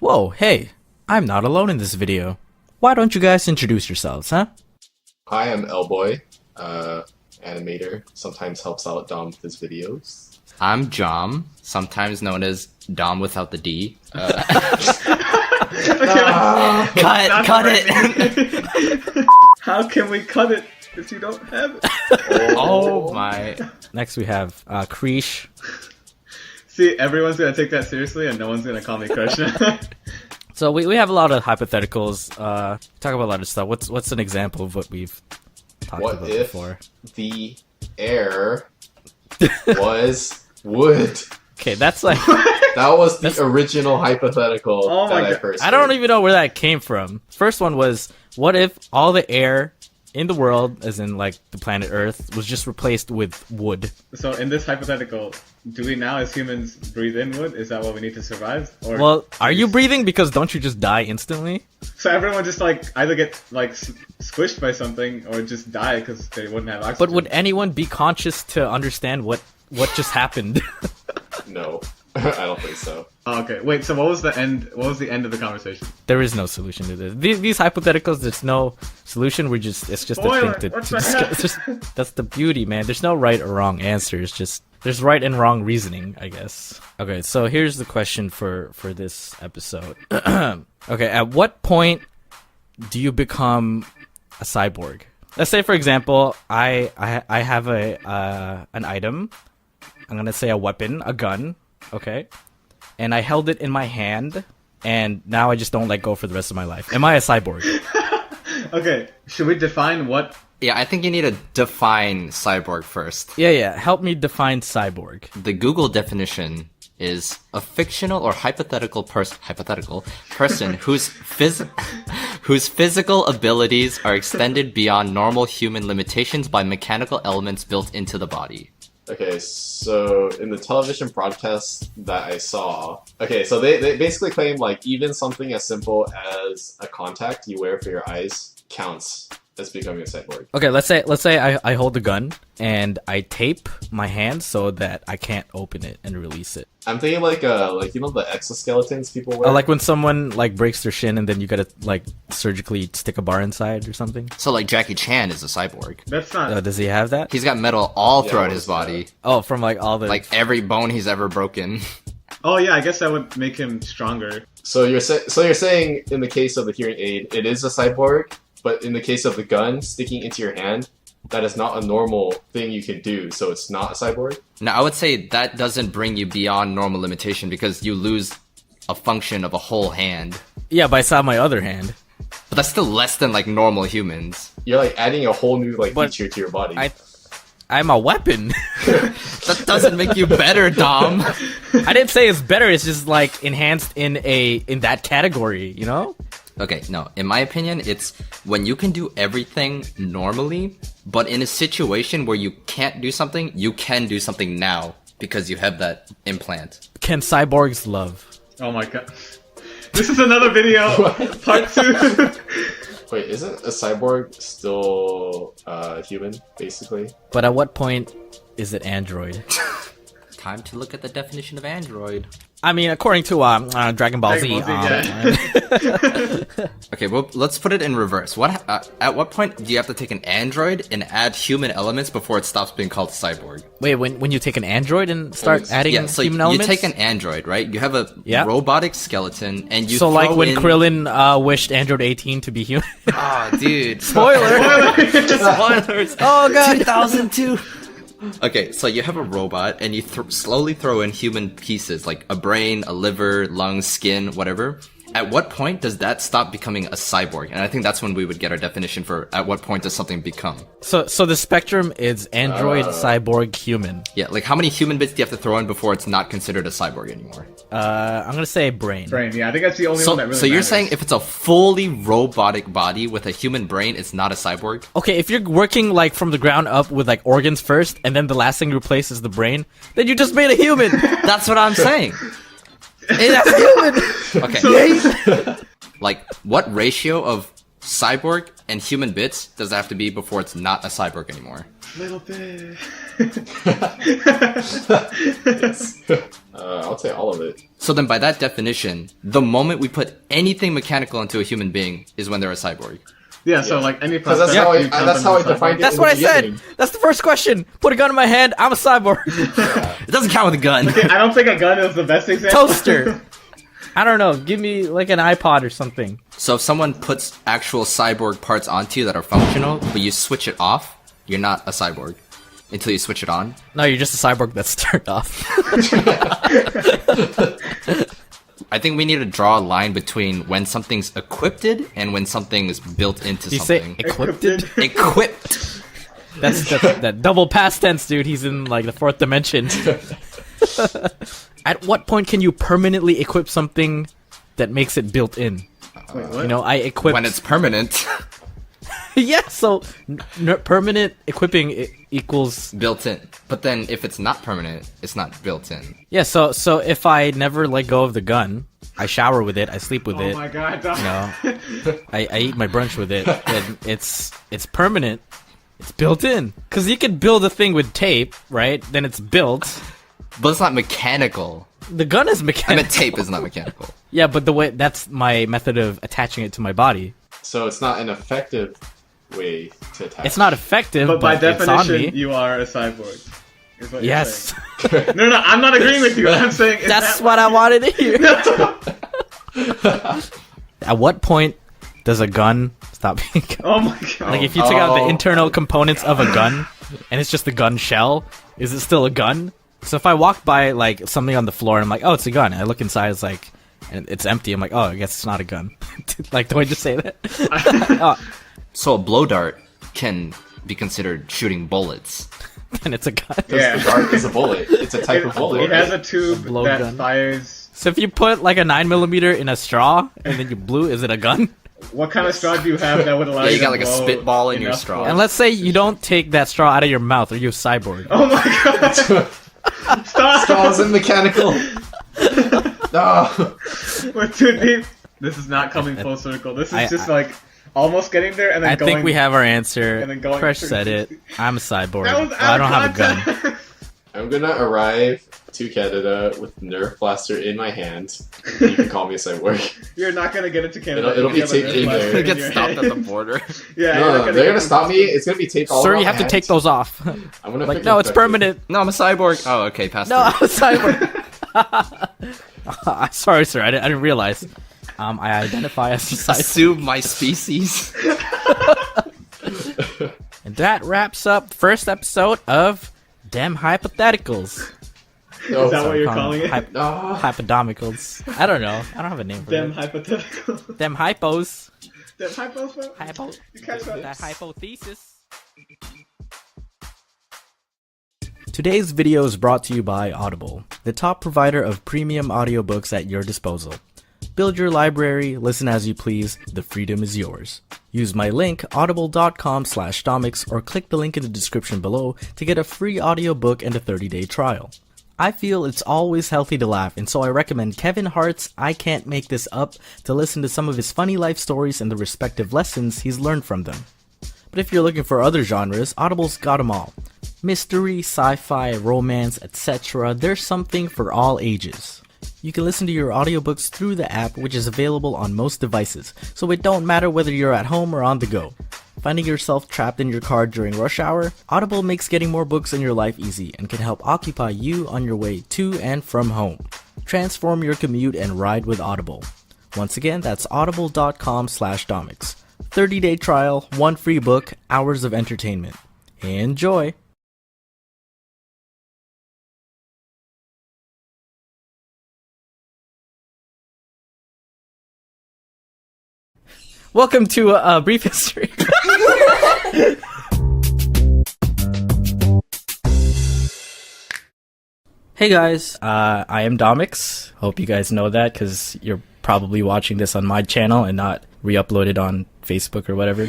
Whoa, hey, I'm not alone in this video. Why don't you guys introduce yourselves, huh? Hi, I'm Elboy, animator. Sometimes helps out Dom with his videos. I'm Jom, sometimes known as Dom without the D. Cut it! How can we cut it if you don't have it? Oh my. Next we have Krish. See, everyone's gonna take that seriously and no one's gonna call me Krishna. So we have a lot of hypotheticals. Talk about a lot of stuff. What's an example of what we've talked What about if before? the air was wood? Okay, that's like That was the original hypothetical Oh my that I God. first I don't heard. even know where that came from. First one was, what if all the air in the world, as in like the planet Earth, was just replaced with wood? So in this hypothetical, do we now as humans breathe in wood? Is that what we need to survive? Or Well, are you breathing? Because don't you just die instantly? so everyone just like either get like squished by something or just die because they wouldn't have oxygen? But would anyone be conscious to understand what just happened? No, I don't think so. Oh, okay, wait. So what was the end? What was the end of the conversation? There is no solution to this. These hypotheticals, there's no solution. It's just a Spoiler, thing to what the discuss. heck? It's just, that's the beauty, man. There's no right or wrong answers. Just there's right and wrong reasoning, I guess. Okay, so here's the question for this episode. Okay, at what point do you become a cyborg? Let's say, for example, I have an item. I'm gonna say a weapon, a gun. Okay. And I held it in my hand, and now I just don't let go for the rest of my life. Am I a cyborg? Okay, should we define what? Yeah, I think you need to define cyborg first. Yeah. Help me define cyborg. The Google definition is a fictional or hypothetical person whose physical abilities are extended beyond normal human limitations by mechanical elements built into the body. Okay, so in the television broadcast that I saw, okay, so they basically claim like even something as simple as a contact you wear for your eyes counts as becoming a cyborg. Okay, let's say I hold a gun and I tape my hand so that I can't open it and release it. I'm thinking like you know the exoskeletons people wear. Like when someone like breaks their shin and then you gotta like surgically stick a bar inside or something. So like Jackie Chan is a cyborg. That's not. Does he have that? He's got metal all Yeah, throughout what his is body. Oh, from like all the Like every bone he's ever broken. Oh yeah, I guess that would make him stronger. So you're saying in the case of the hearing aid, it is a cyborg, but in the case of the gun sticking into your hand, that is not a normal thing you can do, so it's not a cyborg? Now, I would say that doesn't bring you beyond normal limitation because you lose a function of a whole hand. Yeah, but I saw my other hand. But that's still less than like normal humans. You're like adding a whole new like But feature to your body. I'm a weapon. That doesn't make you better, Dom. I didn't say it's better. It's just like enhanced in that category, you know? Okay, no. In my opinion, it's when you can do everything normally, but in a situation where you can't do something, you can do something now because you have that implant. Can cyborgs love? Oh my god. This is another video, part 2. Wait, isn't a cyborg still human, basically? But at what point is it android? Time to look at the definition of android. I mean, according to Dragon Ball Z. Okay, well, let's put it in reverse. At what point do you have to take an android and add human elements before it stops being called cyborg? Wait, when you take an android and start adding Yeah, so human you elements? take an android, right? You have a robotic skeleton, and you so like throw when in... Krillin wished Android 18 to be human. Ah, dude. Spoiler! Spoilers! Oh god! 2002! Okay, so you have a robot, and you slowly throw in human pieces, like a brain, a liver, lungs, skin, whatever. At what point does that stop becoming a cyborg? And I think that's when we would get our definition for at what point does something become. So the spectrum is android, cyborg, human. Yeah, like how many human bits do you have to throw in before it's not considered a cyborg anymore? I'm gonna say brain. Brain, yeah, I think that's the only one that really So you're matters. saying if it's a fully robotic body with a human brain, it's not a cyborg? Okay, if you're working like from the ground up with like organs first, and then the last thing you replace is the brain, then you just made a human. That's what I'm saying. Hey, that's human. Okay. Like, what ratio of cyborg and human bits does it have to be before it's not a cyborg anymore? Little bit. I'll I'd say all of it. So then by that definition, the moment we put anything mechanical into a human being is when they're a cyborg. Yeah, so like any 'Cause that's prosthetic, how I defined it. That's in what I the said. beginning. That's the first question. Put a gun in my hand. I'm a cyborg. It doesn't count with a gun. I don't think a gun is the best example. Toaster. I don't know. Give me like an iPod or something. So if someone puts actual cyborg parts onto you that are functional, but you switch it off, you're not a cyborg until you switch it on. No, you're just a cyborg that's turned off. I think we need to draw a line between when something's equipped and when something is built into You say something. equipped? Equipped. That's that double past tense, dude. He's in like the fourth dimension. At what point can you permanently equip something that makes it built in? Wait, what? You know, I equip When it's permanent, yeah. So permanent equipping equals built in. But then if it's not permanent, it's not built in. yeah. So if I never let go of the gun, I shower with it, I sleep with Oh it. my god, You know, I eat my brunch with it, and it's permanent. It's built in. Because you could build a thing with tape, right? Then it's built. But it's not mechanical. The gun is I mechanical. meant tape is not mechanical. Yeah, but the way that's my method of attaching it to my body. So it's not an effective way to attach. It's not effective, but by it's on definition, me. you are a cyborg. Is what you're Yes, saying. No, I'm not agreeing with you. I'm saying is that's that what I wanted to hear. At what point does a gun stop being a gun? Oh my god. Like if you took out the Oh. internal components of a gun and it's just the gun shell, is it still a gun? So if I walk by like something on the floor and I'm like, oh, it's a gun. And I look inside, it's like, and it's empty. I'm like, oh, I guess it's not a gun. Like, do I just say that? Oh, So a blow dart can be considered shooting bullets. then it's a gun. Yeah. The dart is a bullet. It's a type of bullet. It has a tube blow that gun. fires. So if you put like a 9mm in a straw and then you blew, is it a gun? What kind of straw do you have that would allow Yeah, you you got to like a blow spitball in your enough straw. blood? And let's say you don't take that straw out of your mouth. Are you a cyborg? Oh my god. Stop. Straws and mechanical. No. We're too deep. This is not coming full circle. This is just like almost getting there and then I going. think we have our answer. and then going Fresh through- said it. I'm a cyborg. That was Well, I don't have a gun. gun. I'm gonna arrive to Canada with Nerf blaster in my hand. You can call me a cyborg. You're not gonna get into Canada. It'll if be you have a taped Nerf in blaster there. It gets your stopped hand. at the border. Yeah, No, you're no, not they're get gonna stop me. It's gonna be taped all Sir, around you my have to hand. take those off. I'm gonna Like, freaking no, it's infect you. permanent. No, I'm a cyborg. Oh, okay, pass No, I'm through. a cyborg. Sorry, sir. I didn't realize. I identify as a cyborg. Assume my species. And that wraps up the first episode of Dem Hypotheticals. No, Is that what you're calling it? No. Hypodomicals. I don't know. I don't have a name for Them it. hypothetical. Them hypos. Them hypos. Hypo. You catch that? That hypothesis. Today's video is brought to you by Audible, the top provider of premium audiobooks at your disposal. Build your library, listen as you please, the freedom is yours. Use my link, audible.com/domics, or click the link in the description below to get a free audiobook and a 30-day trial. I feel it's always healthy to laugh, and so I recommend Kevin Hart's I Can't Make This Up to listen to some of his funny life stories and the respective lessons he's learned from them. But if you're looking for other genres, Audible's got them all. Mystery, sci-fi, romance, etc. There's something for all ages. You can listen to your audiobooks through the app, which is available on most devices, so it don't matter whether you're at home or on the go. Finding yourself trapped in your car during rush hour? Audible makes getting more books in your life easy and can help occupy you on your way to and from home. Transform your commute and ride with Audible. Once again, that's audible.com/domics. 30-day trial, 1 free book, hours of entertainment. Enjoy! Welcome to a brief history. Hey guys, I am Domics. Hope you guys know that because you're probably watching this on my channel and not re-uploaded on Facebook or whatever.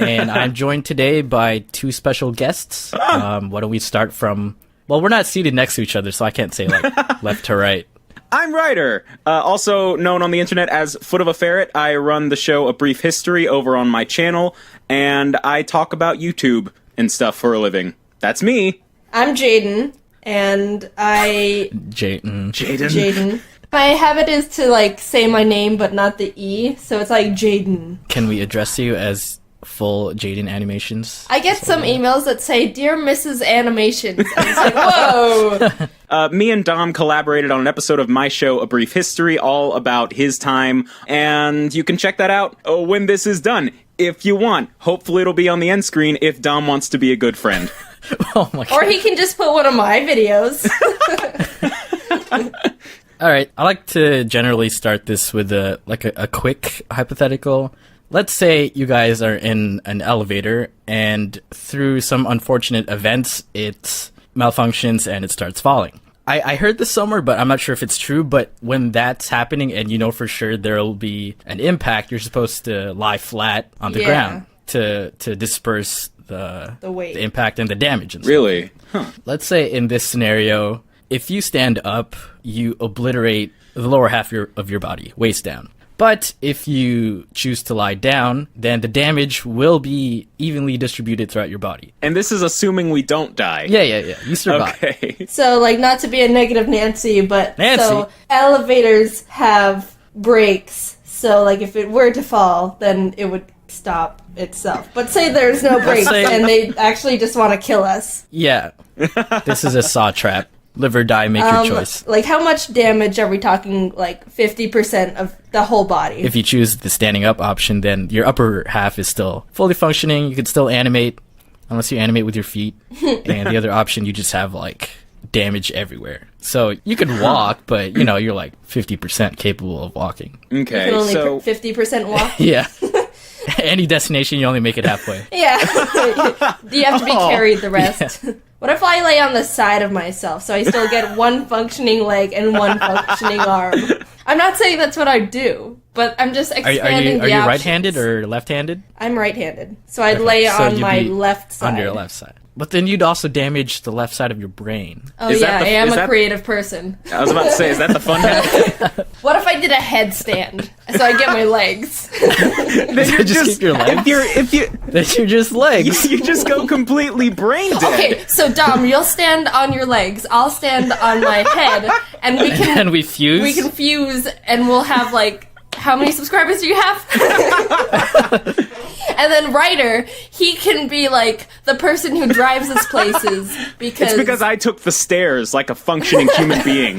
And I'm joined today by two special guests. Why don't we start from... Well, we're not seated next to each other, so I can't say like left to right. I'm Ryder, also known on the internet as Foot of a Ferret. I run the show A Brief History over on my channel, and I talk about YouTube and stuff for a living. That's me. I'm Jaden. and Jaden. My habit is to like say my name but not the E, so it's like Jaden. Can we address you as full Jaden Animations? I get some emails that say, "Dear Mrs. Animations," and it's like, whoa. Me and Dom collaborated on an episode of my show, A Brief History, all about his time, and you can check that out when this is done, if you want. Hopefully it'll be on the end screen if Dom wants to be a good friend. Oh my god. Or he can just put one of my videos. All right, I like to generally start this with a quick hypothetical. Let's say you guys are in an elevator, and through some unfortunate events, it malfunctions and it starts falling. I heard this somewhere, but I'm not sure if it's true, but when that's happening and you know for sure there'll be an impact, you're supposed to lie flat on the ground to disperse the weight, the impact and the damage and stuff. Really? Huh. Let's say in this scenario, if you stand up, you obliterate the lower half of your body, waist down. But if you choose to lie down, then the damage will be evenly distributed throughout your body. And this is assuming we don't die. Yeah. You survive. Okay. So, like, not to be a negative Nancy, but Nancy. So elevators have brakes. So, like, if it were to fall, then it would stop itself. But say there's no brakes and they actually just want to kill us. Yeah. This is a saw trap. Live or die, make your choice. Like, how much damage are we talking? Like, 50% of the whole body? If you choose the standing up option, then your upper half is still fully functioning. You can still animate, unless you animate with your feet. And the other option, you just have, like, damage everywhere. So you can walk, but, you know, you're, like, 50% capable of walking. Okay, You can only so... 50% walk? Yeah. Any destination, you only make it halfway. Yeah. You have to be carried the rest. Yeah. What if I lay on the side of myself so I still get one functioning leg and one functioning arm? I'm not saying that's what I do, but I'm just expanding the Are you options. right-handed or left-handed? I'm right-handed, so I'd lay So on you'd my be left side. On your left side. But then you'd also damage the left side of your brain. Oh Is yeah, that I am is a that- creative person. I was about to say, is that the fun half? What if I did a headstand so I get my legs? Then you're Just keep your legs? If you Then you're just legs. you just go completely brain dead. Okay, so Dom, you'll stand on your legs, I'll stand on my head, and we can And we fuse. we can fuse, and we'll have like. How many subscribers do you have? And then Ryder, he can be like the person who drives us places It's because I took the stairs like a functioning human being.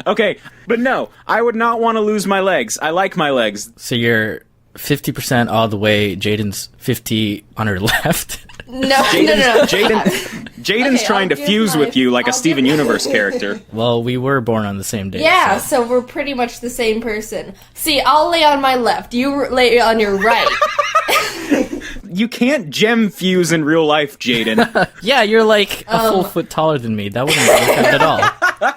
Okay, but no, I would not want to lose my legs. I like my legs. So you're 50% all the way. Jaden's 50 on her left. no. Jaden's Okay, trying to I'll give fuse my- with you like a I'll Steven give- Universe character. Well, we were born on the same day. Yeah, so- so we're pretty much the same person. See, I'll lay on my left, you lay on your right. You can't gem fuse in real life, Jaden. Yeah, you're like a full foot taller than me. That wouldn't work out at all.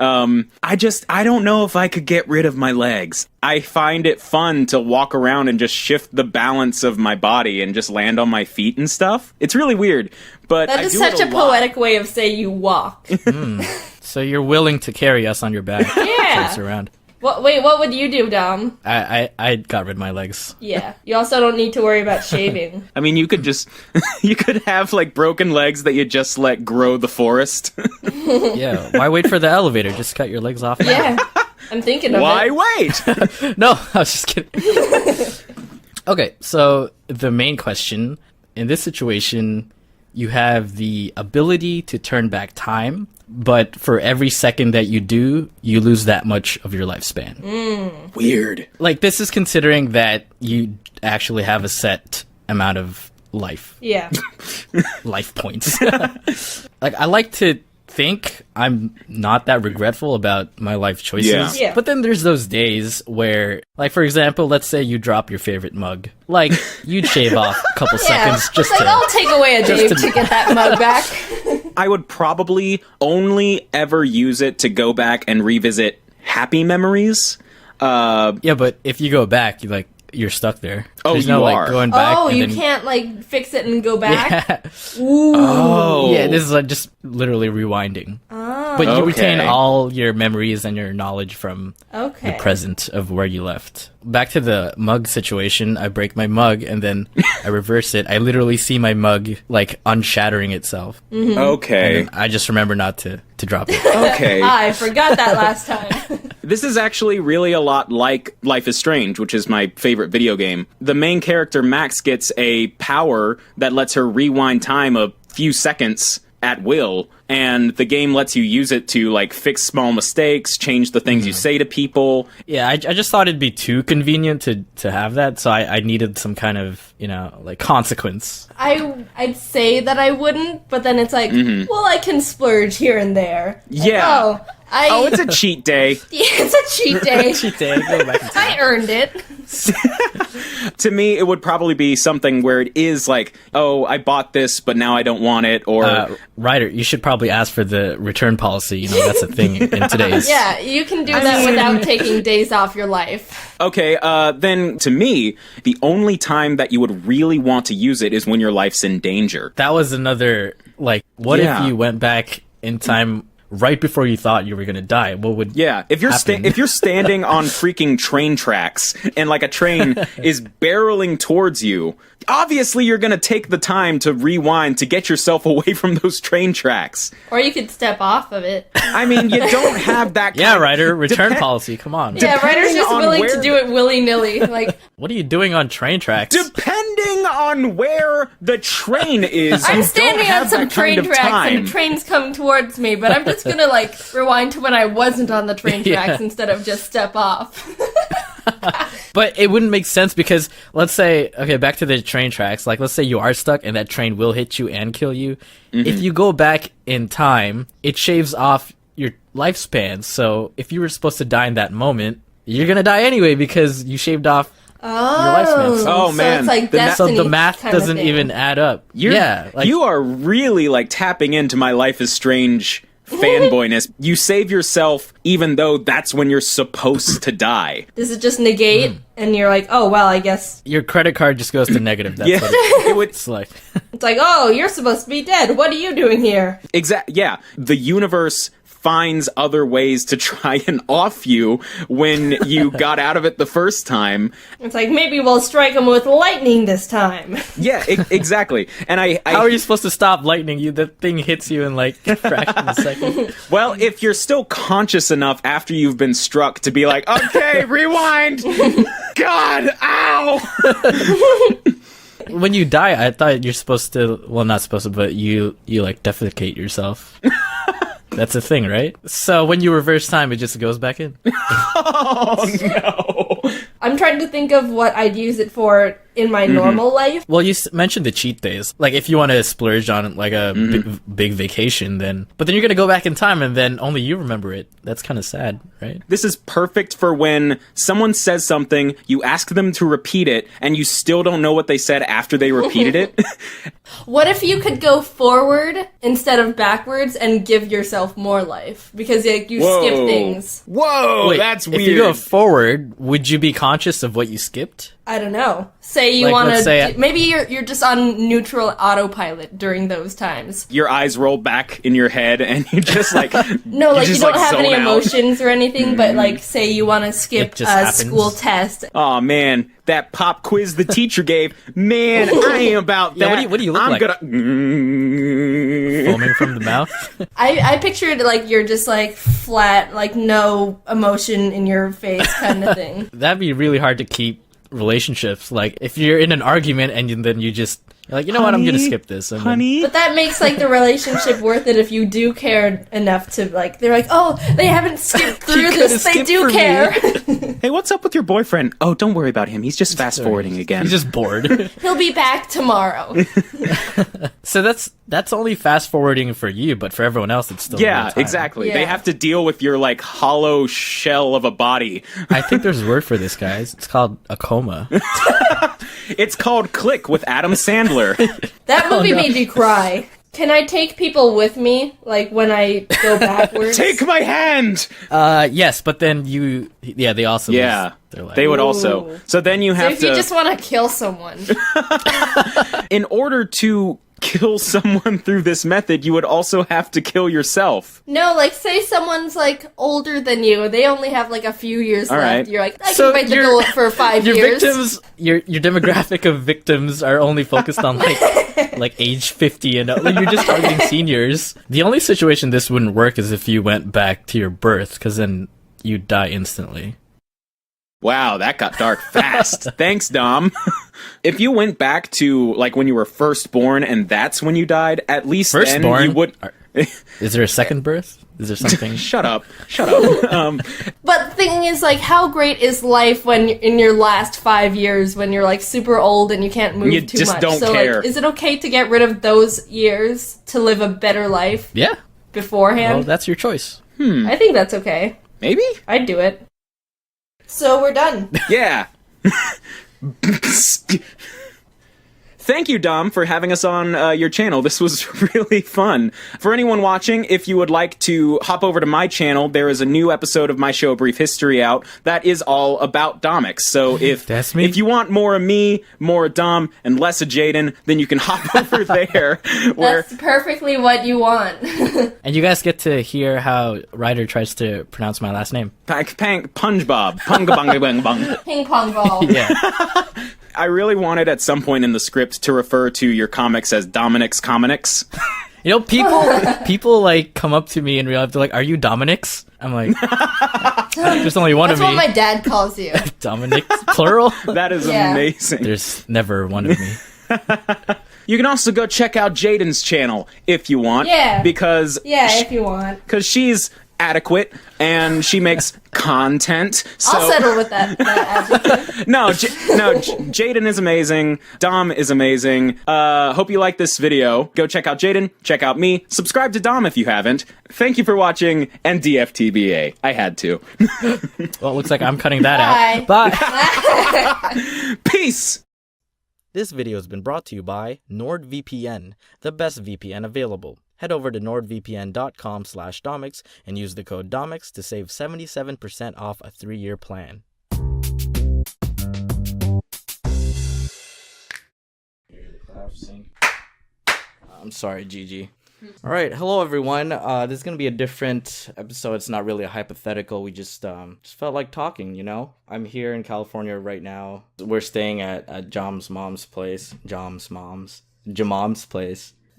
I don't know if I could get rid of my legs. I find it fun to walk around and just shift the balance of my body and just land on my feet and stuff. It's really weird, but That I is do such it a lot. poetic way of saying you walk. So you're willing to carry us on your back. Yeah. Chase around. Wait, what would you do, Dom? I got rid of my legs. Yeah. You also don't need to worry about shaving. I mean, you could just, you could have like broken legs that you just let grow the forest. Yeah. Why wait for the elevator? Just cut your legs off. now. Yeah. I'm thinking of Why it. wait? No, I was just kidding. Okay, so the main question in this situation, you have the ability to turn back time, but for every second that you do, you lose that much of your lifespan. Weird. Like, this is considering that you actually have a set amount of life Yeah. points. Like, I like to think I'm not that regretful about my life choices. Yeah. Yeah. But then there's those days where, like, for example, let's say you drop your favorite mug. Like, you'd shave off a couple Yeah. seconds just It's like, to... I'll take away a day to get that mug back. I would probably only ever use it to go back and revisit happy memories. Yeah, but if you go back, you're stuck there. Oh, There's no, you like, are. going back. Oh, and you then... can't, like, fix it and go back? Yeah. Ooh. Oh. Yeah, this is like just literally rewinding. Oh. But you Okay. retain all your memories and your knowledge from Okay. the present of where you left. Back to the mug situation, I break my mug and then I reverse it. I literally see my mug like unshattering itself. Okay. And I just remember not to drop it. Okay. I forgot that last time. This is actually really a lot like Life is Strange, which is my favorite video game. The main character, Max, gets a power that lets her rewind time a few seconds at will, and the game lets you use it to, like, fix small mistakes, change the things you say to people. Yeah, I just thought it'd be too convenient to have that, so I needed some kind of, like consequence. I'd say that I wouldn't, but then it's like, well, I can splurge here and there. Like, Yeah. oh, It's a cheat day. yeah, it's a cheat day. Cheat day, go back in time. I earned it. To me, it would probably be something where it is like, oh, I bought this, but now I don't want it, or... Ryder, you should probably ask for the return policy. That's a thing in today's. Yeah, you can do that without taking days off your life. Okay, then to me, the only time that you would really want to use it is when your life's in danger. That was another, like, what Yeah. if you went back in time right before you thought you were gonna die? What would Yeah, if you're happen? if you're standing on freaking train tracks and like a train is barreling towards you, obviously you're gonna take the time to rewind to get yourself away from those train tracks. Or you could step off of it. I mean, you don't have that. Yeah, kind- Ryder, return Depend- policy. Come on. Yeah, Ryder's just on willing where- to do it willy-nilly. Like, What are you doing on train tracks? Depending on where the train is, I'm you standing don't have on some that train kind of tracks time. and a train's coming towards me, but I'm just gonna, like, rewind to when I wasn't on the train tracks Yeah. instead of just step off. But it wouldn't make sense because let's say, okay, back to the train tracks. Like, let's say you are stuck and that train will hit you and kill you. If you go back in time, it shaves off your lifespan. So if you were supposed to die in that moment, you're gonna die anyway because you shaved off your lifespan. So, Oh, so man. it's like The ma- so destiny the math kind of doesn't thing. even add up. Yeah, like, you are really like tapping into my Life is Strange fanboyness. You save yourself even though that's when you're supposed to die. Does it just negate, and you're like, oh, well, I guess. your credit card just goes to negative. That's Yeah, what it, it would it's like. It's like, oh, you're supposed to be dead. What are you doing here? Yeah, the universe finds other ways to try and off you when you got out of it the first time. It's like, maybe we'll strike him with lightning this time. Yeah, exactly. And How are you supposed to stop lightning? The thing hits you in like a fraction of a second. well, if you're still conscious enough after you've been struck to be like, okay, rewind. God, ow. When you die, I thought you're supposed to. Well, not supposed to, but you like defecate yourself. That's a thing, right? So when you reverse time, it just goes back in. Oh no. I'm trying to think of what I'd use it for in my normal life. Well, you mentioned the cheat days. Like, if you want to splurge on like a big vacation, but then you're gonna go back in time, and then only you remember it. That's kind of sad, right? This is perfect for when someone says something, you ask them to repeat it, and you still don't know what they said after they repeated it. What if you could go forward instead of backwards and give yourself more life? Because like, you skip things. Whoa, Wait, that's weird. If you go forward, would you be conscious of what you skipped? I don't know. Say you Like, want let's say to. Maybe you're just on neutral autopilot during those times. Your eyes roll back in your head, and you just like No, like you just, don't have any zone out. emotions or anything, but like say you want to skip It just a happens. school test. Oh man, that pop quiz the teacher gave. Man, I ain't about that. Yeah, what do you look I'm like? gonna. Foaming from the mouth? I pictured like you're just like flat, like no emotion in your face kind of thing. That'd be really hard to keep relationships. Like, if you're in an argument and then you just, you're like, you know what, I'm gonna skip this. And then- Honey, But that makes like the relationship worth it if you do care enough to like. They're like, oh, they haven't skipped through could've this. They skipped do for me." care. hey, what's up with your boyfriend? Oh, don't worry about him. He's just fast forwarding again. He's just bored. He'll be back tomorrow. So that's only fast forwarding for you, but for everyone else, it's still yeah, real time. exactly. Yeah. They have to deal with your like hollow shell of a body. I think there's a word for this, guys. It's called a coma. It's called Click with Adam Sandler. That movie no. made me cry. Can I take people with me, like when I go backwards? Take my hand. Yes, but then they also lose Yeah. They're like, They would also. Ooh. So then you So have if to. you just want to kill someone, In order to kill someone through this method, you would also have to kill yourself. no, like say someone's like older than you, they only have like a few years All left. right. You're like, I So can bite the you're- bullet for 5 your years. victims, your demographic of victims are only focused on like age 50 and like, you're just targeting seniors. The only situation this wouldn't work is if you went back to your birth, because then you die instantly. Wow, that got dark fast. Thanks, Dom. If you went back to like when you were first born and that's when you died, at least then Firstborn? you would. Is there a second birth? Is there something? Shut up. Shut up. But the thing is, like, how great is life when in your last 5 years when you're like super old and you can't move You too just much? don't so, care. like, is it okay to get rid of those years to live a better life Yeah. Well, beforehand? that's your choice. I think that's okay. Maybe? I'd do it. So we're done. Yeah. Thank you, Dom, for having us on your channel. This was really fun. For anyone watching, if you would like to hop over to my channel, there is a new episode of my show, A Brief History, out that is all about Domics. So if That's me? if you want more of me, more of Dom, and less of Jaden, then you can hop over there. Where That's perfectly what you want. And you guys get to hear how Ryder tries to pronounce my last name. Punjbob, Pungabang. Ping pong ball. Yeah. I really wanted at some point in the script to refer to your comics as Dominic's Comics. You know, people like come up to me in real life. They're like, "Are you Dominic's?" I'm like, "There's only one That's of what me." my dad calls you. Dominic's plural. That is Yeah. amazing. There's never one of me. You can also go check out Jaden's channel if you want. Yeah. Because Yeah, if you want. she's adequate and she makes content. So I'll settle with that adjective. no, Jaden is amazing. Dom is amazing. Hope you like this video. Go check out Jaden. Check out me. Subscribe to Dom if you haven't. Thank you for watching. And DFTBA. I had to. Well, it looks like I'm cutting that out. Bye. Peace. This video has been brought to you by NordVPN, the best VPN available. Head over to nordvpn.com/Domics and use the code Domics to save 77% off a 3-year plan. I'm sorry, Gigi. All right, hello everyone. This is gonna be a different episode. It's not really a hypothetical. We just felt like talking. You know, I'm here in California right now. We're staying at Jamom's place,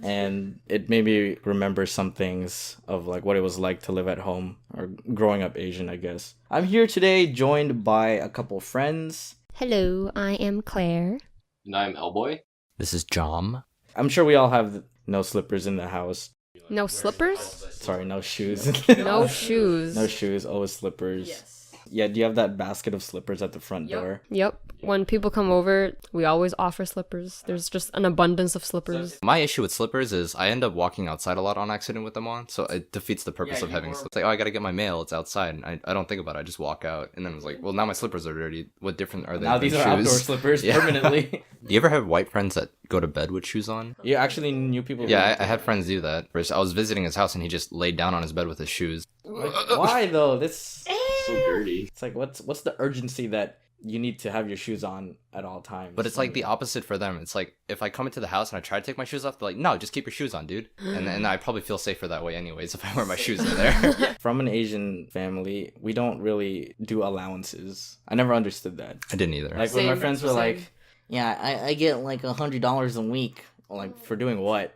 and it made me remember some things of like what it was like to live at home or growing up Asian, I guess. I'm here today, joined by a couple friends. Hello, I am Claire. And I'm Elboy. This is Jom. I'm sure we all have no slippers in the house. No slippers? Sorry, no shoes. No shoes. No shoes, always slippers. Yes. Yeah, do you have that basket of slippers at the front door? Yep. When people come over, we always offer slippers. There's just an abundance of slippers. My issue with slippers is I end up walking outside a lot on accident with them on, so it defeats the purpose of having slippers. It's like, oh, I gotta get my mail, it's outside, and I don't think about it, I just walk out, and then it's like, well, now my slippers are dirty. What different are they Now than these shoes? are outdoor slippers Yeah. permanently. Do you ever have white friends that go to bed with shoes on? You actually knew people who Yeah, did I had that. friends do that. First, I was visiting his house, and he just laid down on his bed with his shoes. Why though? This So dirty. it's like what's the urgency that you need to have your shoes on at all times? But it's like the opposite for them. It's like, if I come into the house and I try to take my shoes off, they're like, no, just keep your shoes on, dude. And I probably feel safer that way anyways if I wear my shoes in there. From an Asian family, we don't really do allowances. I never understood that. I didn't either. Like when my Same, friends were same. like, "Yeah, I get like $100 a week." Like for doing what?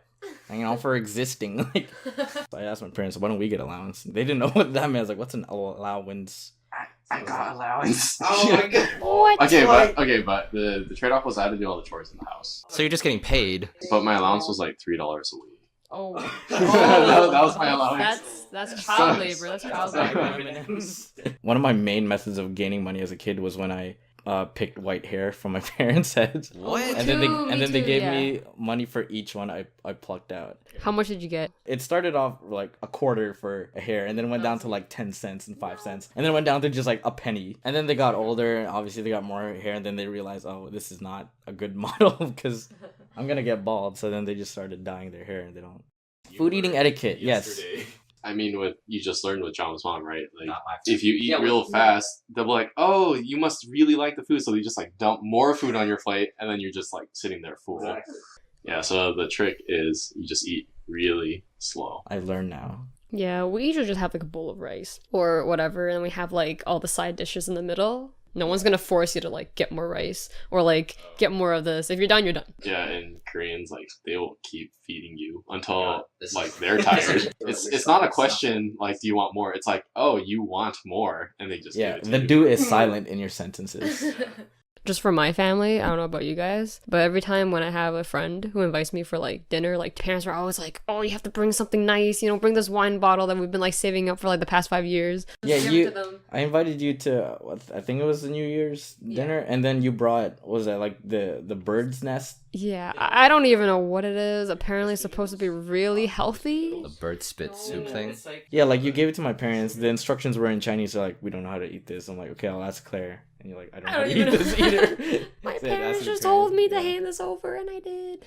You know, for existing. Like, so I asked my parents, "Why don't we get allowance?" They didn't know what that meant. I was like, "What's an allowance?" I got allowance. Oh my god. What? Okay, but the trade-off was I had to do all the chores in the house. So you're just getting paid. But my allowance was like $3 a week. Oh. That was my allowance. That's child labor. That's child labor. One of my main methods of gaining money as a kid was when I picked white hair from my parents' heads. What? And then Me they too, gave yeah. me money for each one I plucked out. How much did you get? It started off like a quarter for a hair, and then went down to like 10 cents and 5 cents, and then went down to just like a penny. And then they got older, and obviously they got more hair, and then they realized, oh, this is not a good model because I'm gonna get bald. So then they just started dyeing their hair, and they don't. Food eating etiquette, yes. I mean, what you just learned with John's mom, right? Like, Not my if you eat Yeah, real well, fast, they'll be like, "Oh, you must really like the food," so they just like dump more food on your plate, and then you're just like sitting there full. Exactly. Yeah. So the trick is you just eat really slow. I learn now. Yeah, we usually just have like a bowl of rice or whatever, and we have like all the side dishes in the middle. No one's gonna force you to like get more rice or like get more of this. If you're done, you're done. Yeah, and Koreans like they will keep feeding you until God, this like is- they're tired. It's not a question like do you want more? It's like, oh, you want more, and they just Yeah, give it to the you. do is silent in your sentences. Just for my family, I don't know about you guys, but every time when I have a friend who invites me for like dinner, like parents are always like, "Oh, you have to bring something nice, bring this wine bottle that we've been like saving up for like the past 5 years." Yeah, Give it you. to them. I invited you to I think it was the New Year's dinner, and then you brought what was that like the bird's nest? Yeah, I don't even know what it is. Apparently, it's supposed to be really healthy. The bird spit soup thing. Yeah, like you gave it to my parents. The instructions were in Chinese, so like we don't know how to eat this. I'm like, okay, I'll ask Claire, and you're like, I don't know how to eat this either. My So, yeah, that's parents your just parents. told me to Yeah. hand this over, and I did.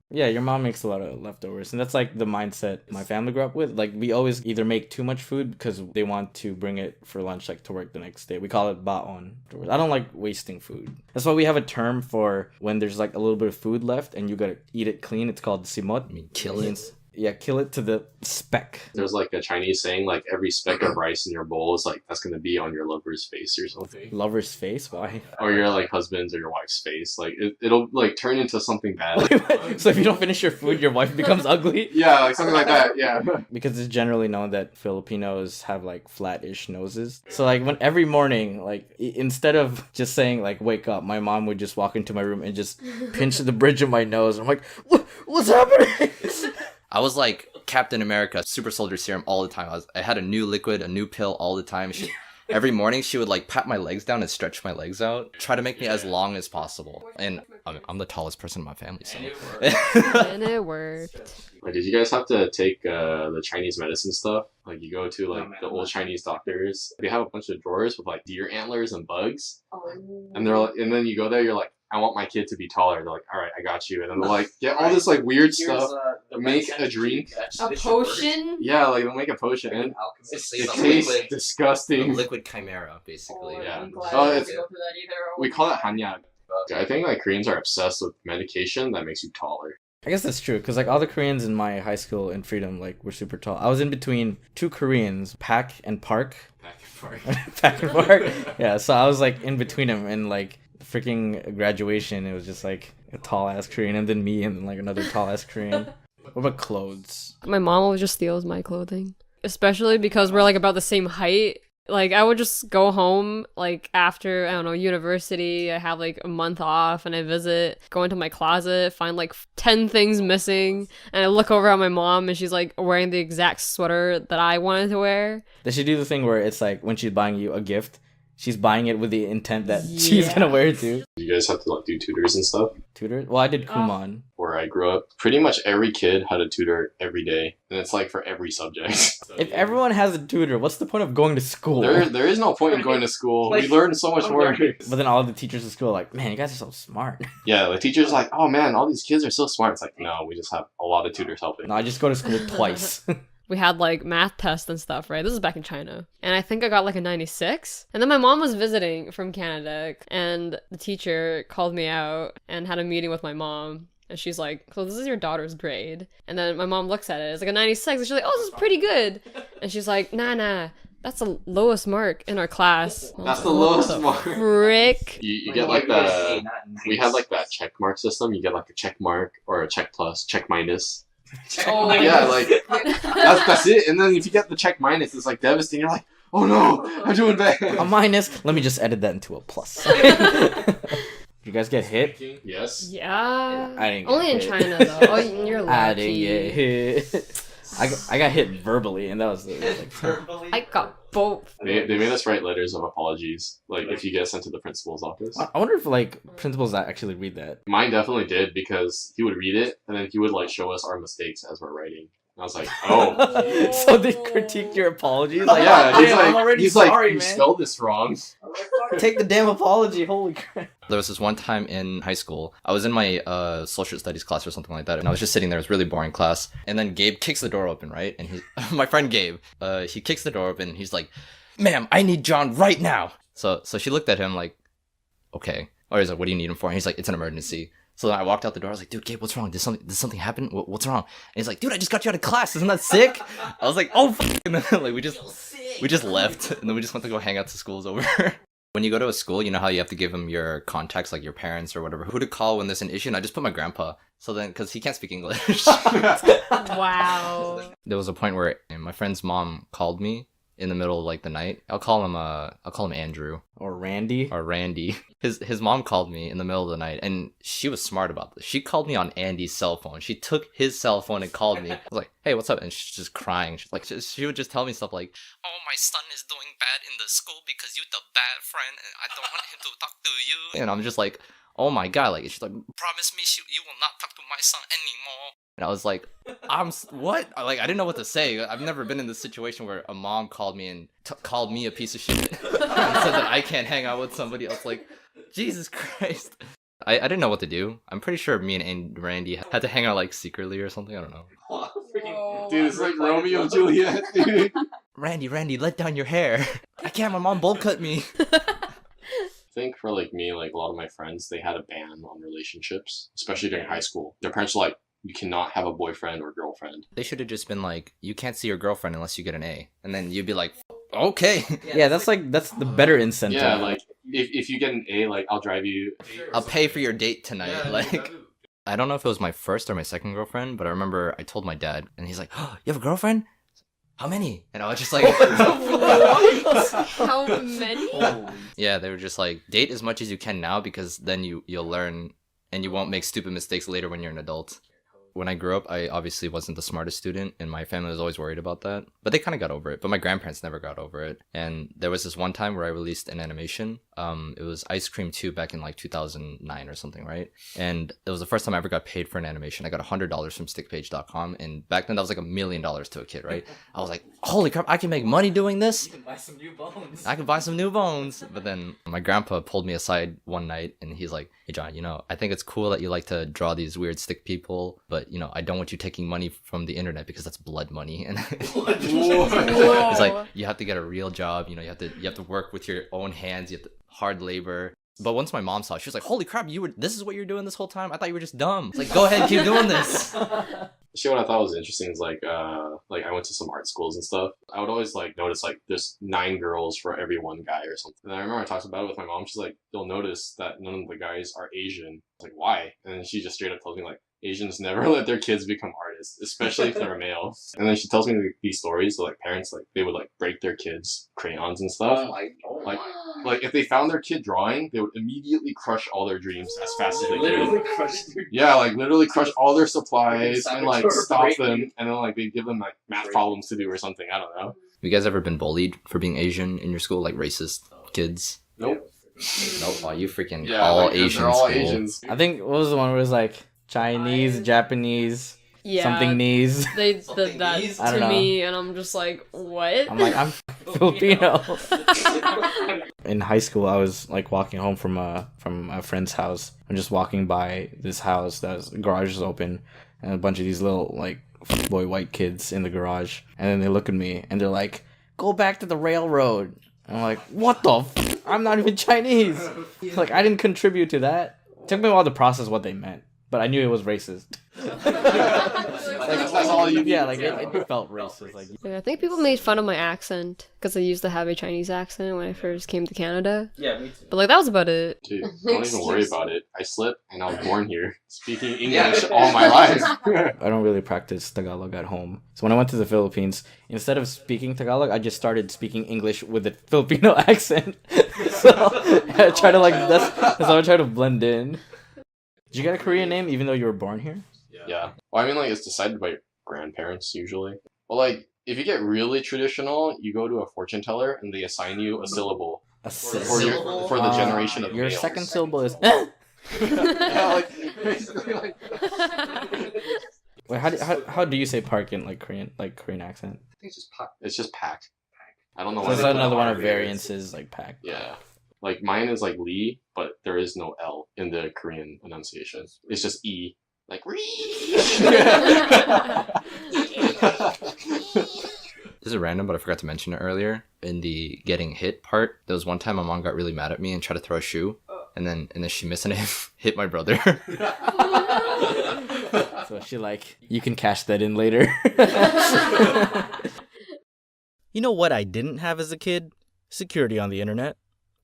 Yeah, your mom makes a lot of leftovers, and that's like the mindset my family grew up with. Like we always either make too much food because they want to bring it for lunch, like to work the next day. We call it baon. I don't like wasting food. That's why we have a term for when there's like a little bit of food left and you gotta eat it clean. It's called simot. I mean, kill it. Yeah, kill it to the speck. There's like a Chinese saying like every speck of rice in your bowl is like that's gonna be on your lover's face or something, Lover's face? Why? or your like husband's or your wife's face. Like it'll like turn into something bad. So if you don't finish your food, your wife becomes ugly? Yeah, like something like that. Yeah. Because it's generally known that Filipinos have like flat-ish noses. So like when every morning, like instead of just saying like wake up, my mom would just walk into my room and just pinch the bridge of my nose. I'm like, what's happening? I was like Captain America, super soldier serum all the time. I had a new liquid, a new pill all the time. Every morning she would like pat my legs down and stretch my legs out, try to make me as long as possible. And I'm the tallest person in my family, so. And it worked. Like, did you guys have to take the Chinese medicine stuff? Like, you go to like the old Chinese doctors. They have a bunch of drawers with like deer antlers and bugs, and they're like, and then you go there, you're like, I want my kid to be taller. They're like, all right, I got you. And then they're like, get all this like weird stuff. Make a drink. A potion? Yeah, like they'll make a potion. And it Some tastes liquid- disgusting. liquid chimera, basically. Yeah. I'm glad Oh, I didn't it's- go through that either. We call it hanyag. I think like Koreans are obsessed with medication that makes you taller. I guess that's true, because like all the Koreans in my high school in Freedom like were super tall. I was in between two Koreans, Pak and Park. Pak and Park. Yeah, so I was like in between them, and like freaking graduation, it was just like a tall ass Korean, and then me, and then like another tall ass Korean. What about clothes? My mom always just steals my clothing, especially because we're like about the same height. Like I would just go home like after, I don't know, university. I have like a month off and I visit, go into my closet, find like 10 things missing, and I look over at my mom and she's like wearing the exact sweater that I wanted to wear. They should do the thing where it's like when she's buying you a gift, she's buying it with the intent that she's gonna wear it too. You guys have to like do tutors and stuff. Tutor? Well, I did Kumon. Where I grew up, pretty much every kid had a tutor every day, and it's like for every subject. If everyone has a tutor, what's the point of going to school? There is no point in going to school. We learn so much more. But then all the teachers at school are like, man, you guys are so smart. Yeah, the teacher's like, oh man, all these kids are so smart. It's like, no, we just have a lot of tutors helping. No, I just go to school twice. We had like math tests and stuff, right? This is back in China. And I think I got like a 96. And then my mom was visiting from Canada and the teacher called me out and had a meeting with my mom. And she's like, so this is your daughter's grade. And then my mom looks at it. It's like a 96. And she's like, oh, this is pretty good. And she's like, nah. That's the lowest mark in our class. That's the lowest mark. Frick. You get like the... We had like that check mark system. You get like a check mark or a check plus, check minus. Oh, Yeah, like that's it. And then if you get the check minus, it's like devastating. You're like, oh no, I'm doing bad. A minus. Let me just edit that into a plus. You guys get hit? Yes. Yeah. I didn't get Only in hit. China, though. Oh, you're lucky. I didn't get hit. I got hit verbally, and that was like. I got both. They made us write letters of apologies, like if you get sent to the principal's office. I wonder if like principals that actually read that. Mine definitely did because he would read it and then he would like show us our mistakes as we're writing. And I was like, oh. So they critiqued your apologies. Like, Yeah, "Damn, I'm already he's sorry, like, you man." spelled this wrong. Take the damn apology. Holy crap. There was this one time in high school, I was in my social studies class or something like that, and I was just sitting there. It was a really boring class. And then Gabe kicks the door open, right? And my friend Gabe, he kicks the door open. And he's like, "Ma'am, I need John right now." So she looked at him like, "Okay." Or he's like, "What do you need him for?" And he's like, "It's an emergency." So then I walked out the door. I was like, "Dude, Gabe, what's wrong? Did something happen? What's wrong?" And he's like, "Dude, I just got you out of class. Isn't that sick?" I was like, "Oh, f-. And then, like we just left, and then we just went to go hang out to school's over. When you go to a school, you know how you have to give them your contacts, like your parents or whatever, who to call when there's an issue. And I just put my grandpa. So then, because he can't speak English. Wow. There was a point where my friend's mom called me in the middle of like the night. I'll call him Andrew Or Randy. or Randy. His mom called me in the middle of the night, and she was smart about this. She called me on Andy's cell phone. She took his cell phone and called me. I was like, "Hey, what's up?" And she's just crying. She's like, she would just tell me stuff like, "Oh, my son is doing bad in the school because you're the bad friend, and I don't want him to talk to you." And I'm just like, "Oh my god!" Like she's like, "Promise me you will not talk to my son anymore." And I was like, what? Like, I didn't know what to say. I've never been in this situation where a mom called me and called me a piece of shit and said that I can't hang out with somebody else. Like, Jesus Christ. I didn't know what to do. I'm pretty sure me and Randy had to hang out, like, secretly or something. I don't know. Dude, it's like Romeo and Juliet, dude. Randy, let down your hair. I can't. My mom bowl cut me. I think for, like, me, like, a lot of my friends, they had a ban on relationships, especially during high school. Their parents were like, you cannot have a boyfriend or girlfriend. They should have just been like, you can't see your girlfriend unless you get an A. And then you'd be like, okay. Yeah, that's the better incentive. Yeah, like, if you get an A, like, I'll drive you. I'll pay for your date tonight. Like, I don't know if it was my first or my second girlfriend, but I remember I told my dad, and he's like, "Oh, you have a girlfriend? How many?" And I was just like, How many? yeah, they were just like, date as much as you can now, because then you'll learn and you won't make stupid mistakes later when you're an adult. When I grew up, I obviously wasn't the smartest student, and my family was always worried about that. But they kind of got over it. But my grandparents never got over it. And there was this one time where I released an animation. It was Ice Cream 2 back in like 2009 or something, right? And it was the first time I ever got paid for an animation. I got $100 from stickpage.com. And back then, that was like $1 million to a kid, right? I was like, holy crap, I can make money doing this? You can buy some new bones. I could buy some new bones. But then my grandpa pulled me aside one night, and he's like, "Hey, John, I think it's cool that you like to draw these weird stick people, but I don't want you taking money from the internet because that's blood money." And it's like, you have to get a real job. You have to work with your own hands. You have to hard labor. But once my mom saw it, she was like, "Holy crap, this is what you're doing this whole time? I thought you were just dumb." It's like, go ahead, keep doing this. Actually, what I thought was interesting is like I went to some art schools and stuff. I would always like notice like there's 9 girls for every 1 guy or something. And I remember I talked about it with my mom. She's like, "You'll notice that none of the guys are Asian." I was like, "Why?" And then she just straight up tells me like, Asians never let their kids become artists, especially if they're male. And then she tells me these stories. So like parents like they would like break their kids' crayons and stuff. Like if they found their kid drawing, they would immediately crush all their dreams as fast as they could. Yeah, like literally crush all their supplies and like stop them, and then like they give them like math problems to do or something. I don't know. Have you guys ever been bullied for being Asian in your school, like racist kids? Nope. Nope. Oh, you freaking Yeah, all like, Asian they're all school. Asians. I think what was the one where it was like Chinese, Japanese, Yeah. something knees. They did that I don't to know. me, and I'm just like, what? I'm like, I'm Filipino. In high school, I was like walking home from a friend's house. I'm just walking by this house the garage is open, and a bunch of these little like boy white kids in the garage, and then they look at me and they're like, "Go back to the railroad." And I'm like, "What the? I'm not even Chinese." Like I didn't contribute to that. It took me a while to process what they meant, but I knew it was racist. That's all you need. Yeah, like it felt racist. Like Yeah, I think people made fun of my accent because I used to have a Chinese accent when I first came to Canada. yeah, me too. But like that was about it. Dude, don't even worry about it. I slipped and I was born here, speaking English all my life. I don't really practice Tagalog at home. So when I went to the Philippines, instead of speaking Tagalog, I just started speaking English with a Filipino accent. So I try to that's how I try to blend in. Did you get a Korean name even though you were born here? Yeah. Well, I mean, like, it's decided by your grandparents, usually. Well, like, if you get really traditional, you go to a fortune teller and they assign you a syllable A for the generation of your males. second syllable is. Yeah, like, basically, like... Wait, how do you say park in Korean accent? It's just pack. I don't know So why that's they put another one of R. variances like pack. Yeah. Like mine is like Lee, but there is no L in the Korean enunciation. It's just E. Like This is random, but I forgot to mention it earlier. In the getting hit part, there was one time my mom got really mad at me and tried to throw a shoe, and then she missed and hit my brother. So she like, you can cash that in later. You know what I didn't have as a kid? Security on the internet.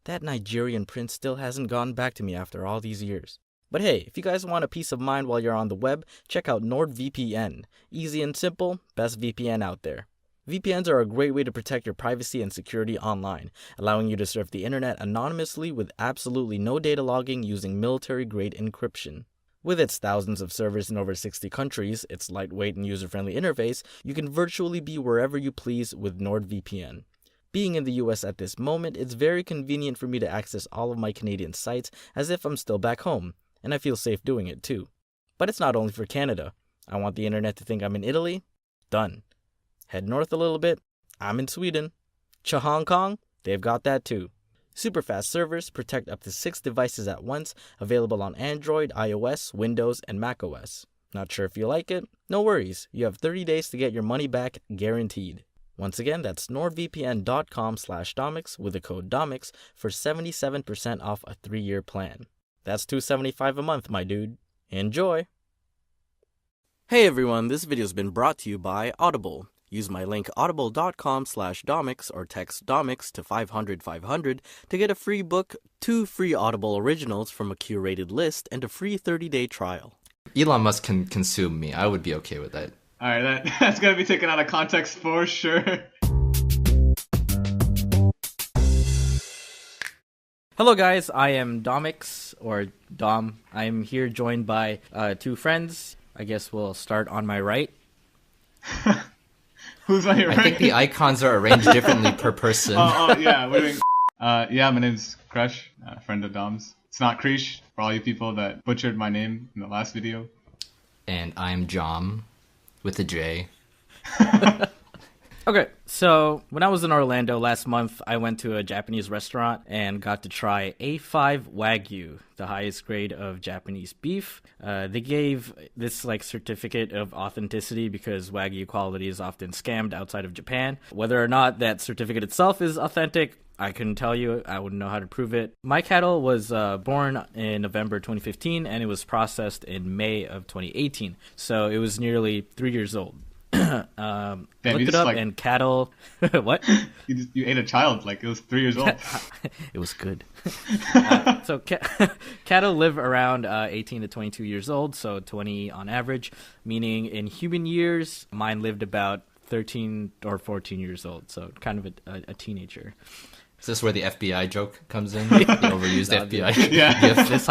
That Nigerian prince still hasn't gone back to me after all these years. But hey, if you guys want a peace of mind while you're on the web, check out NordVPN. Easy and simple, best VPN out there. VPNs are a great way to protect your privacy and security online, allowing you to surf the internet anonymously with absolutely no data logging using military-grade encryption. With its thousands of servers in over 60 countries, its lightweight and user-friendly interface, you can virtually be wherever you please with NordVPN. Being in the US at this moment, it's very convenient for me to access all of my Canadian sites as if I'm still back home, and I feel safe doing it too. But it's not only for Canada. I want the internet to think I'm in Italy? Done. Head north a little bit, I'm in Sweden. Hong Kong? They've got that too. Super fast servers protect up to 6 devices at once, available on Android, iOS, Windows, and macOS. Not sure if you like it? No worries, you have 30 days to get your money back guaranteed. Once again, that's nordvpn.com/Domics with the code Domics for 77% off a 3-year plan. That's $275 a month, my dude. Enjoy! Hey everyone, this video's been brought to you by Audible. Use my link audible.com/Domics or text Domics to 500 to get a free book, 2 free Audible originals from a curated list, and a free 30-day trial. Elon Musk can consume me. I would be okay with that. Alright, that's gonna be taken out of context for sure. Hello guys, I am Domics, or Dom. I am here joined by 2 friends. I guess we'll start on my right. Who's on your right? I think the icons are arranged differently per person. Oh, yeah, we're doing... yeah, my name's Crush, friend of Dom's. It's not Krish, for all you people that butchered my name in the last video. And I'm Jom, with a J. Okay, so when I was in Orlando last month, I went to a Japanese restaurant and got to try A5 Wagyu, the highest grade of Japanese beef. They gave this certificate of authenticity because Wagyu quality is often scammed outside of Japan. Whether or not that certificate itself is authentic, I couldn't tell you. I wouldn't know how to prove it. My cattle was born in November 2015 and it was processed in May of 2018. So it was nearly 3 years old. Damn, looked it up and cattle. What? You ate a child, like it was 3 years old. It was good. So cattle live around 18 to 22 years old, so 20 on average, meaning in human years, mine lived about 13 or 14 years old, so kind of a teenager. Is this where the FBI joke comes in? The overused FBI. Yeah. This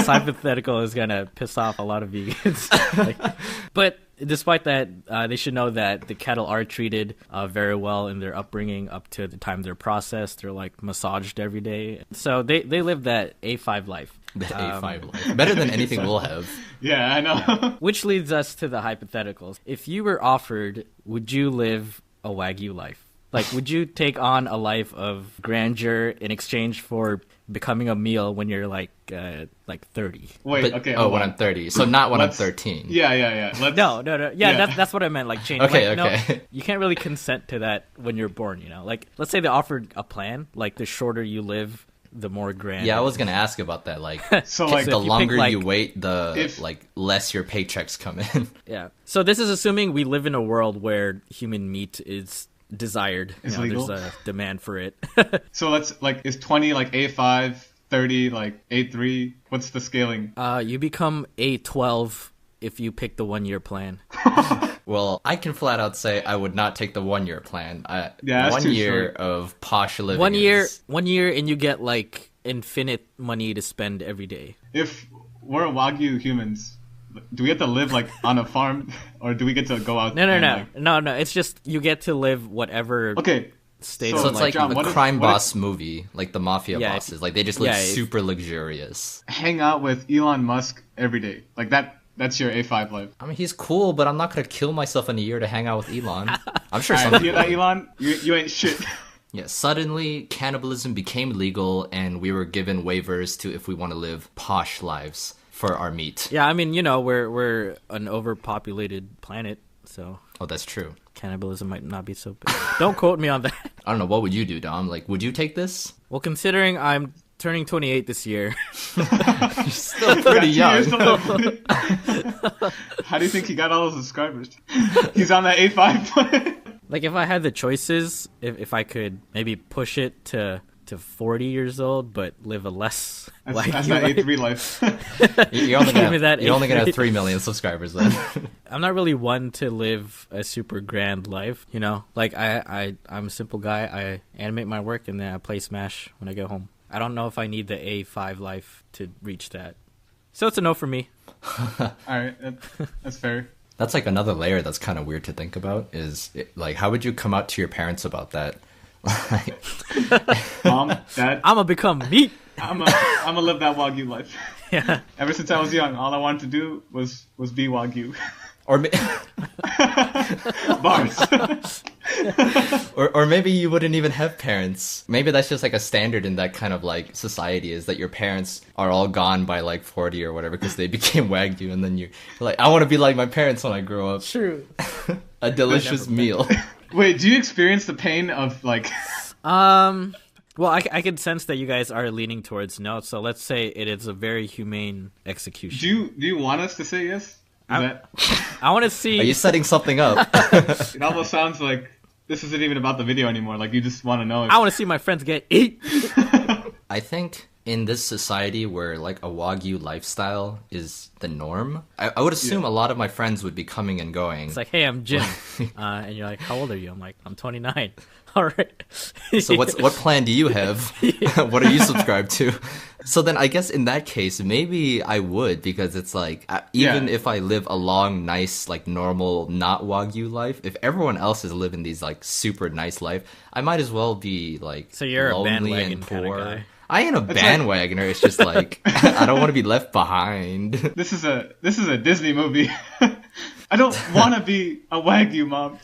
hypothetical is going to piss off a lot of vegans. But despite that, they should know that the cattle are treated very well in their upbringing up to the time they're processed. They're massaged every day. So they live that A5 life. The A5 life. Better than anything we'll have. Yeah, I know. Which leads us to the hypotheticals. If you were offered, would you live a Wagyu life? Would you take on a life of grandeur in exchange for becoming a meal when you're 30? Wait, okay. When I'm 30. So not when I'm 13. Yeah. No. Yeah. That's what I meant. Change. Okay. No, you can't really consent to that when you're born. Let's say they offered a plan. The shorter you live, the more grand. Yeah, I was gonna ask about that. So the longer you wait, the less your paychecks come in. Yeah. So this is assuming we live in a world where human meat is desired. It's legal. There's a demand for it. So let's is 20 A5, 30 A3? What's the scaling? You become A12 if you pick the 1-year plan. Well, I can flat out say I would not take the 1-year plan. That's 1 too year short. of posh living. 1 year, and you get infinite money to spend every day. If we're Wagyu humans, do we have to live on a farm, or do we get to go out? No. It's just you get to live whatever. Okay. State. So it's John, a crime boss movie, the mafia bosses. They just live super luxurious. Hang out with Elon Musk every day, That's your A5 life. I mean, he's cool, but I'm not gonna kill myself in a year to hang out with Elon. I'm sure All some right, people. Elon, you ain't shit. Yeah, suddenly cannibalism became legal, and we were given waivers to if we want to live posh lives for our meat. Yeah, I mean, we're an overpopulated planet, so Oh, that's true. cannibalism might not be so big. Don't quote me on that. I don't know. What would you do, Dom? Like, would you take this? Well, considering I'm turning 28 this year, Still pretty young. How do you think he got all those subscribers? He's on that A5 plan. like if I had the choices, if I could maybe push it to 40 years old, but live a less That's wagyu that life. A3 life. You're only Give me that you're only gonna have eighth 3 million subscribers then. I'm not really one to live a super grand life, Like I'm a simple guy. I animate my work and then I play Smash when I get home. I don't know if I need the A5 life to reach that. So it's a no for me. Alright, that's fair. That's like another layer that's kind of weird to think about. Like, how would you come out to your parents about that? Like, Mom, Dad, I'm gonna become meat. I'm gonna live that Wagyu life. Yeah. Ever since I was young, all I wanted to do was be Wagyu. or Bars. or maybe you wouldn't even have parents. Maybe that's just like a standard in that kind of like society, is that your parents are all gone by like 40 or whatever because they became Wagyu, and then you're like, I want to be like my parents when I grow up. True. A delicious meal. Wait, do you experience the pain of like? Well, I can sense that you guys are leaning towards no. So let's say it is a very humane execution. Do you want us to say yes? I want to see. Are you setting something up? It almost sounds like this isn't even about the video anymore. Like you just want to know. I want to see my friends get eat. I think in this society where like a Wagyu lifestyle is the norm, I would assume a lot of my friends would be coming and going. It's like, hey, I'm Jim, and you're like, how old are you? I'm like, I'm 29. All right. So what plan do you have? What are you subscribed to? So then I guess in that case, maybe I would, because it's like, even if I live a long, nice, like normal, not Wagyu life, if everyone else is living these like super nice life, I might as well be like So you're a lonely bandwagon and kinda poor. guy. I ain't a bandwagoner. It's just like I don't want to be left behind. This is a Disney movie. I don't want to be a Wagyu, Mom.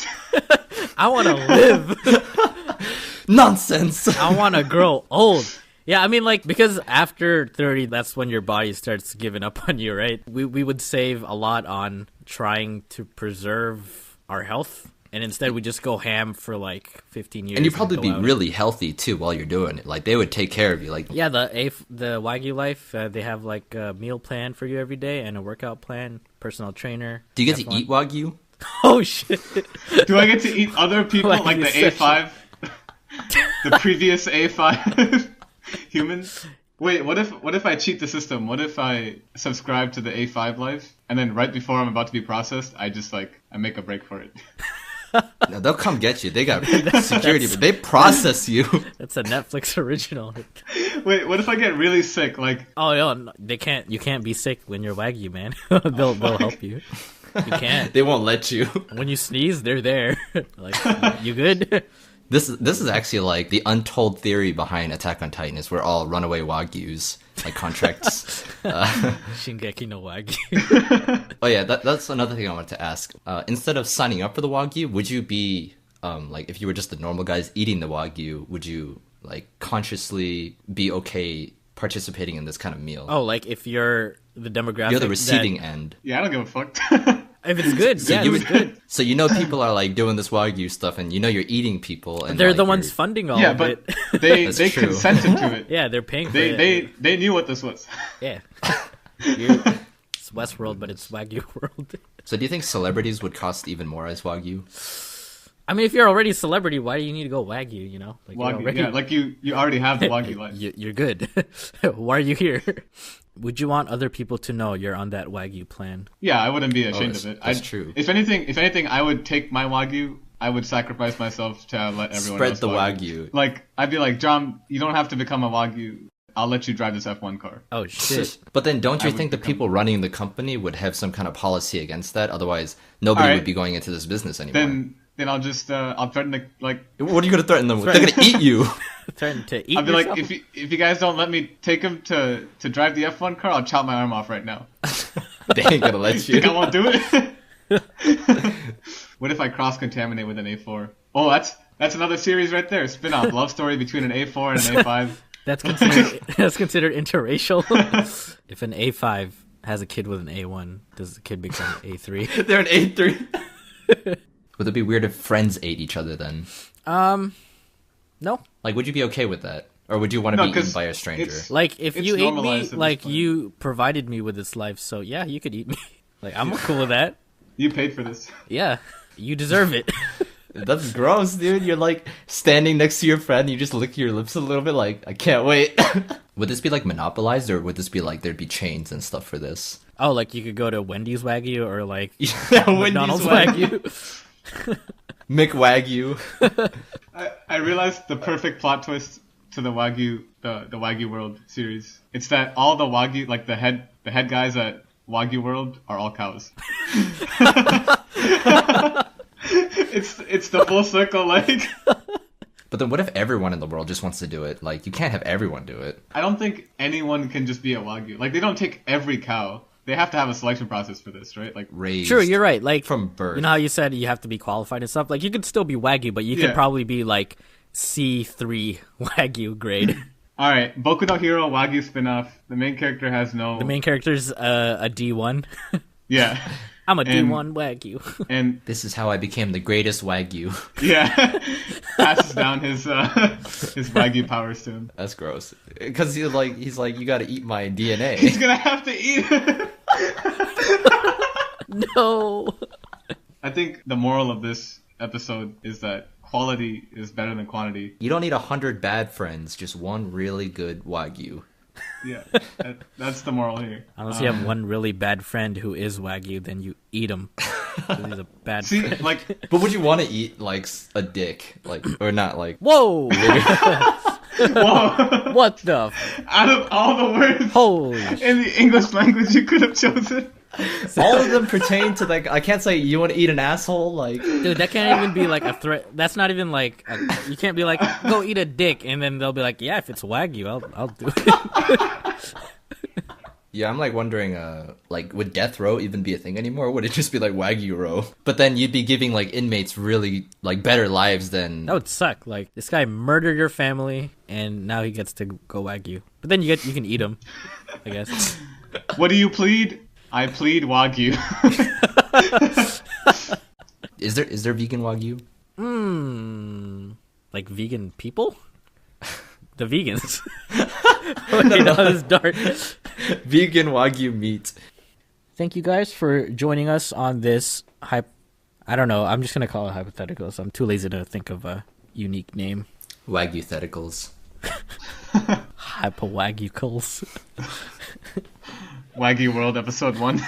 I want to live. Nonsense. I want to grow old. Yeah, I mean, like, because after 30, that's when your body starts giving up on you, right? We would save a lot on trying to preserve our health. And instead, we just go ham for like 15 years. And you'd probably go be out. really healthy too while you're doing it. Like they would take care of you. Like Yeah, the Wagyu life, they have like a meal plan for you every day and a workout plan, personal trainer. do you get Have to fun. eat Wagyu? Oh shit! Do I get to eat other people Wagyu like the session. A5, the previous A5 humans? Wait, what if I cheat the system? What if I subscribe to the A5 life and then right before I'm about to be processed, I just like I make a break for it? No, they'll come get you. They got security, but they process you. That's a Netflix original. Wait, what if I get really sick? Like, Oh no, they can't. You can't be sick when you're Wagyu, man. they'll help you. You can't. They won't let you. When you sneeze, they're there. Like, you good? This is actually like the untold theory behind Attack on Titan, is we're all runaway Wagyus, like contracts. Shingeki no Wagyu. Oh yeah, that's another thing I wanted to ask. Instead of signing up for the Wagyu, would you be like, if you were just the normal guys eating the Wagyu, would you like consciously be okay participating in this kind of meal? Oh, like if you're the demographic, You're the receiving end. yeah, I don't give a fuck. If it's good, yeah, you it's good. So people are like doing this Wagyu stuff, and you're eating people, and They're like, the ones you're- funding all Yeah, of but it. they That's they true. consented to it. Yeah, they're paying for it. They knew what this was. Yeah. It's Westworld, but it's Wagyu world. So do you think celebrities would cost even more as Wagyu? I mean, if you're already a celebrity, why do you need to go Wagyu? You know, like you're Wagyu, already, yeah, like you already have the Wagyu life. You're good. Why are you here? Would you want other people to know you're on that Wagyu plan? Yeah, I wouldn't be ashamed that's- of it. that's true. If anything, I would take my Wagyu. I would sacrifice myself to let everyone Spread else the Wagyu. Like, I'd be like, John, you don't have to become a Wagyu. I'll let you drive this F1 car. Oh shit! But then don't you I would think the become- people running the company would have some kind of policy against that? Otherwise, nobody Alright. would be going into this business anymore. Then I'll just I'll threaten to like What are you going to threaten them with? They're going to eat you. Threaten to eat I'll be yourself? like, if you guys don't let me take him to drive the F1 car, I'll chop my arm off right now. They ain't going to let you. Think I won't do it? What if I cross contaminate with an A4? Oh, that's That's another series right there. Spin-off. Love story between an A4 and an A5. That's considered interracial. If an A5 has a kid with an A1, does the kid become A3? They're an A3. Would it be weird if friends ate each other then? No. Like, would you be okay with that? Or would you want to No, be eaten 'cause by a stranger? Like, if It's you ate me, normalized at this like, point. you provided me with this life, so yeah, you could eat me. Like, I'm cool with that. You paid for this. Yeah, you deserve it. That's gross, dude. You're like standing next to your friend, you just lick your lips a little bit like, I can't wait. Would this be like monopolized, or would this be like there'd be chains and stuff for this? Oh, like, you could go to Wendy's Wagyu or, like, Yeah, McDonald's Wagyu. McWagyu. I realized the perfect plot twist to the Wagyu, the Wagyu World series. It's that all the Wagyu, like the head guys at Wagyu World are all cows. It's the full circle, like. But then what if everyone in the world just wants to do it? Like, you can't have everyone do it. I don't think anyone can just be a Wagyu. Like, they don't take every cow. They have to have a selection process for this, right? Like, Raised. True, you're right. Like, From birth. you know how you said you have to be qualified and stuff? Like, you could still be Wagyu, but you could Yeah. probably be, like, C3 Wagyu grade. all right, Boku no Hero Wagyu spinoff. The main character has no. The main character's a D1. Yeah, I'm a And- D1 Wagyu. and This is how I became the greatest Wagyu. yeah, passes down his Wagyu powers to him. That's gross. Because he's like, you gotta eat my DNA. He's gonna have to eat. No. I think the moral of this episode is that quality is better than quantity. You don't need 100 bad friends, just one really good Wagyu. Yeah, that's the moral here. Unless you have one really bad friend who is Wagyu, then you eat him. He's a bad See, friend. like, But would you want to eat, like, a dick? Like, or not, like... Whoa! whoa! What the? Out of all the words Holy in the English language you could have chosen, All of them pertain to, like, I can't say you want to eat an asshole, like... dude, that can't even be like a threat. That's not even like you can't be like, go eat a dick, and then they'll be like, yeah, if it's Wagyu, I'll do it. Yeah, I'm, like, wondering, like, would death row even be a thing anymore? Or would it just be, like, Wagyu row? But then you'd be giving, like, inmates really, like, better lives than... That would suck. Like, this guy murdered your family, and now he gets to go Wagyu. But then you can eat him, I guess. what do you plead? I plead Wagyu. Is there vegan Wagyu? Like vegan people? The vegans. Okay, no, this is dark. Vegan Wagyu meat. Thank you guys for joining us on this I don't know. I'm just gonna call it hypotheticals. I'm too lazy to think of a unique name. Wagyu-theticals. Hypo-Wagyucals. Wagyu World Episode 1.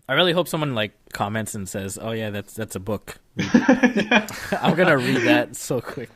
I really hope someone like comments and says, "Oh yeah, that's a book." I'm gonna read that so quick.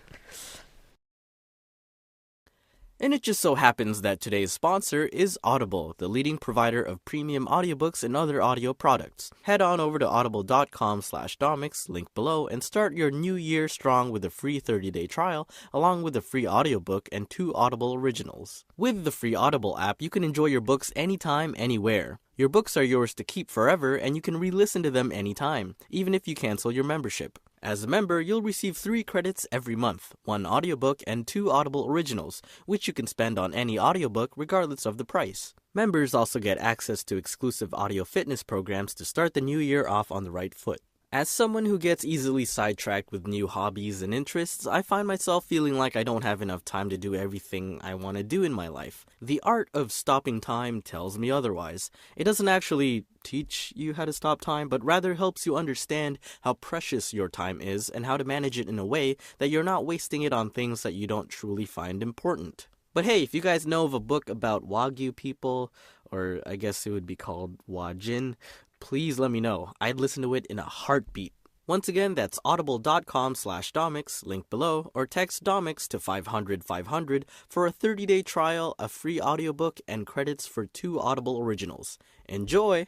And it just so happens that today's sponsor is Audible, the leading provider of premium audiobooks and other audio products. Head on over to audible.com/Domics, link below, and start your new year strong with a free 30-day trial, along with a free audiobook and 2 Audible originals. With the free Audible app, you can enjoy your books anytime, anywhere. Your books are yours to keep forever, and you can re-listen to them anytime, even if you cancel your membership. As a member, you'll receive 3 credits every month, 1 audiobook and 2 Audible originals, which you can spend on any audiobook regardless of the price. Members also get access to exclusive audio fitness programs to start the new year off on the right foot. As someone who gets easily sidetracked with new hobbies and interests, I find myself feeling like I don't have enough time to do everything I want to do in my life. The art of stopping time tells me otherwise. It doesn't actually teach you how to stop time, but rather helps you understand how precious your time is and how to manage it in a way that you're not wasting it on things that you don't truly find important. But hey, if you guys know of a book about Wagyu people, or I guess it would be called Wajin, please let me know. I'd listen to it in a heartbeat. Once again, that's audible.com/Domics, link below, or text Domics to 500-500 for a 30-day trial, a free audiobook, and credits for 2 Audible originals. Enjoy!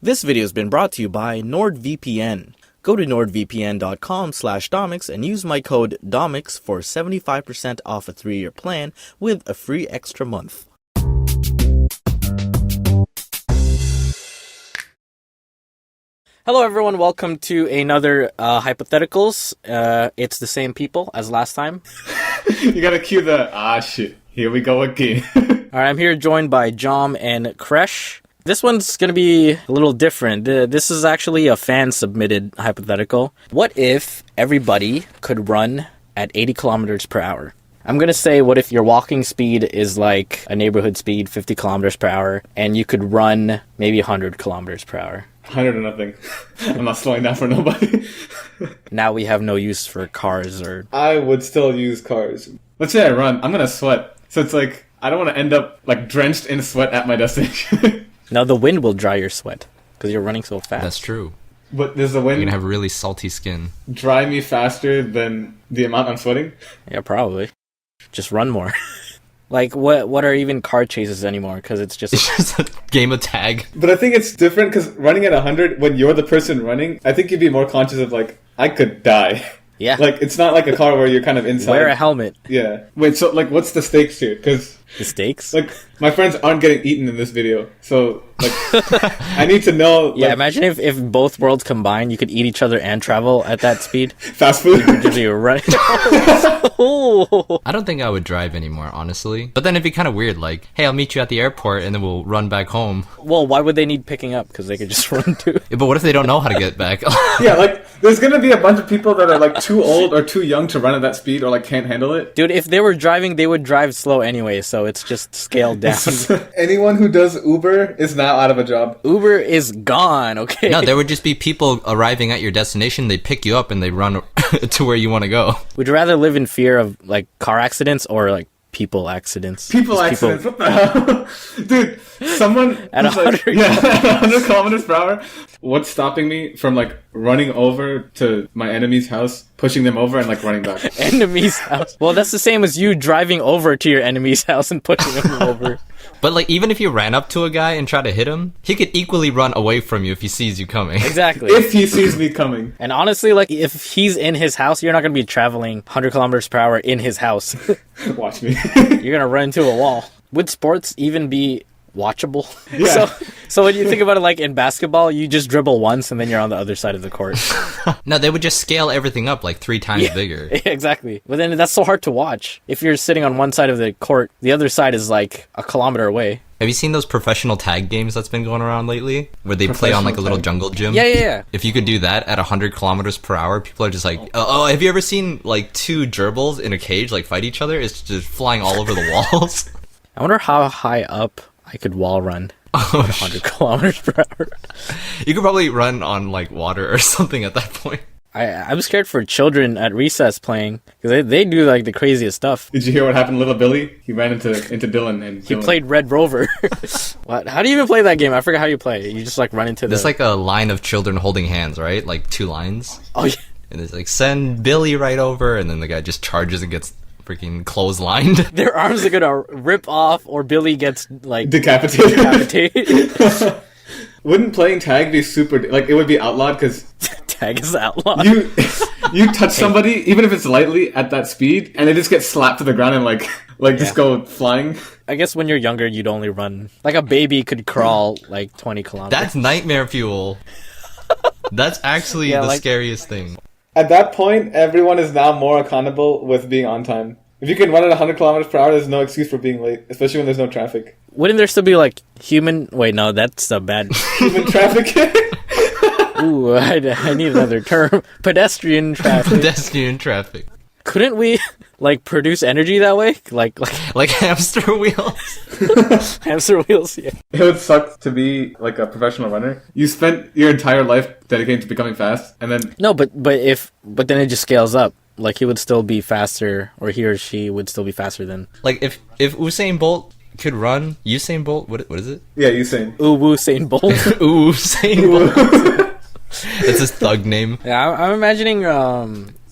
This video has been brought to you by NordVPN. Go to nordvpn.com/Domics and use my code Domics for 75% off a 3-year plan with a free extra month. Hello, everyone. Welcome to another Hypotheticals. It's the same people as last time. You gotta cue the shit. Here we go again. All right, I'm here joined by Jom and Kresh. This one's going to be a little different. This is actually a fan-submitted hypothetical. What if everybody could run at 80 kilometers per hour? I'm going to say, what if your walking speed is like a neighborhood speed, 50 kilometers per hour, and you could run maybe 100 kilometers per hour? 100 or nothing. I'm not slowing down for nobody. Now we have no use for cars or... I would still use cars. Let's say I run. I'm gonna sweat. So it's like, I don't want to end up like drenched in sweat at my destination. Now the wind will dry your sweat because you're running so fast. That's true. But does the You're wind gonna have really salty skin. dry me faster than the amount I'm sweating? Yeah, probably. Just run more. Like, what are even car chases anymore? Because it's just... It's just a game of tag. But I think it's different because running at 100, when you're the person running, I think you'd be more conscious of like, I could die. Yeah. Like, it's not like a car where you're kind of inside. Wear a helmet. Yeah. Wait, so like, what's the stakes here? Because The stakes? like, my friends aren't getting eaten in this video, so like, I need to know. Like, Yeah, imagine if both worlds combined, you could eat each other and travel at that speed. fast food. Just you're running. Oh. I don't think I would drive anymore, honestly. But then it'd be kind of weird, like, hey, I'll meet you at the airport and then we'll run back home. Well, why would they need picking up? Because they could just run too. Yeah, but what if they don't know how to get back? Yeah, like, there's gonna be a bunch of people that are like too old or too young to run at that speed or like can't handle it. Dude, if they were driving, they would drive slow anyway, so it's just scaled down. Anyone who does Uber is now out of a job. Uber is gone, okay? No, there would just be people arriving at your destination, they pick you up and they run to where you want to go. Would you rather live in fear of, like, car accidents or, like, people accidents? People Just accidents, what the hell? Dude, someone At who's 100 at 100 kilometers per hour. What's stopping me from like running over to my enemy's house, pushing them over and like running back? Enemy's house. Well, that's the same as you driving over to your enemy's house and pushing him over. But like, even if you ran up to a guy and tried to hit him, he could equally run away from you if he sees you coming. Exactly. If he sees me coming. And honestly, like, if he's in his house, you're not going to be traveling 100 kilometers per hour in his house. Watch me. You're going to run into a wall. Would sports even be watchable? Yeah. So when you think about it, like in basketball, you just dribble once and then you're on the other side of the court. No, they would just scale everything up like 3 times bigger. Exactly. But then that's so hard to watch. If you're sitting on one side of the court, the other side is like a kilometer away. Have you seen those professional tag games that's been going around lately? Where they play on like a little jungle gym? Yeah. If you could do that at 100 kilometers per hour, people are just like, oh, have you ever seen like 2 gerbils in a cage like fight each other? It's just flying all over the walls. I wonder how high up I could wall run. Oh, 100 kilometers per hour. You could probably run on like water or something at that point. I'm scared for children at recess playing because they do like the craziest stuff. Did you hear what happened to little Billy? He ran into Dylan and He Dylan. played Red Rover. What? How do you even play that game? I forget how you play it. You just like run into the... There's like a line of children holding hands, right? Like 2 lines. Oh, yeah. And it's like, send Billy right over, and then the guy just charges and gets freaking clotheslined. Their arms are gonna rip off or Billy gets like Decapitated. decapitated. Wouldn't playing tag be super... Like, it would be outlawed because Tag is outlawed. you touch somebody, even if it's lightly, at that speed, and they just get slapped to the ground and like just go flying. I guess when you're younger, you'd only run... Like a baby could crawl like 20 kilometers. That's nightmare fuel. That's actually Yeah, the like- scariest thing. At that point, everyone is now more accountable with being on time. If you can run at 100 kilometers per hour, there's no excuse for being late, especially when there's no traffic. Wouldn't there still be like human... Wait, no, that's a bad... Human traffic. Ooh, I need another term. Pedestrian traffic. Pedestrian traffic. Couldn't we like produce energy that way? Like Like hamster wheels. hamster wheels? Yeah. It would suck to be like a professional runner. You spent your entire life dedicated to becoming fast, and then No, but then it just scales up. Like he would still be faster, or he or she would still be faster than Like if Usain Bolt could run, Usain Bolt, what is it? yeah, you saying. Usain Bolt. Usain Bolt. That's his thug name. Yeah, I'm imagining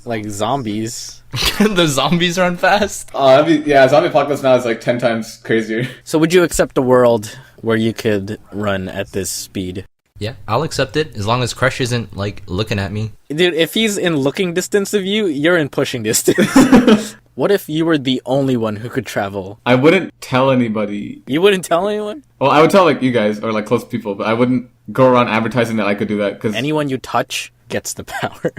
like zombies. The zombies run fast. Zombie apocalypse now is like 10 times crazier. So would you accept a world where you could run at this speed? Yeah, I'll accept it as long as Crush isn't like looking at me. Dude, if he's in looking distance of you, you're in pushing distance. What if you were the only one who could travel? I wouldn't tell anybody. You wouldn't tell anyone? Well, I would tell like you guys or like close people, but I wouldn't go around advertising that I could do that because Anyone you touch gets the power.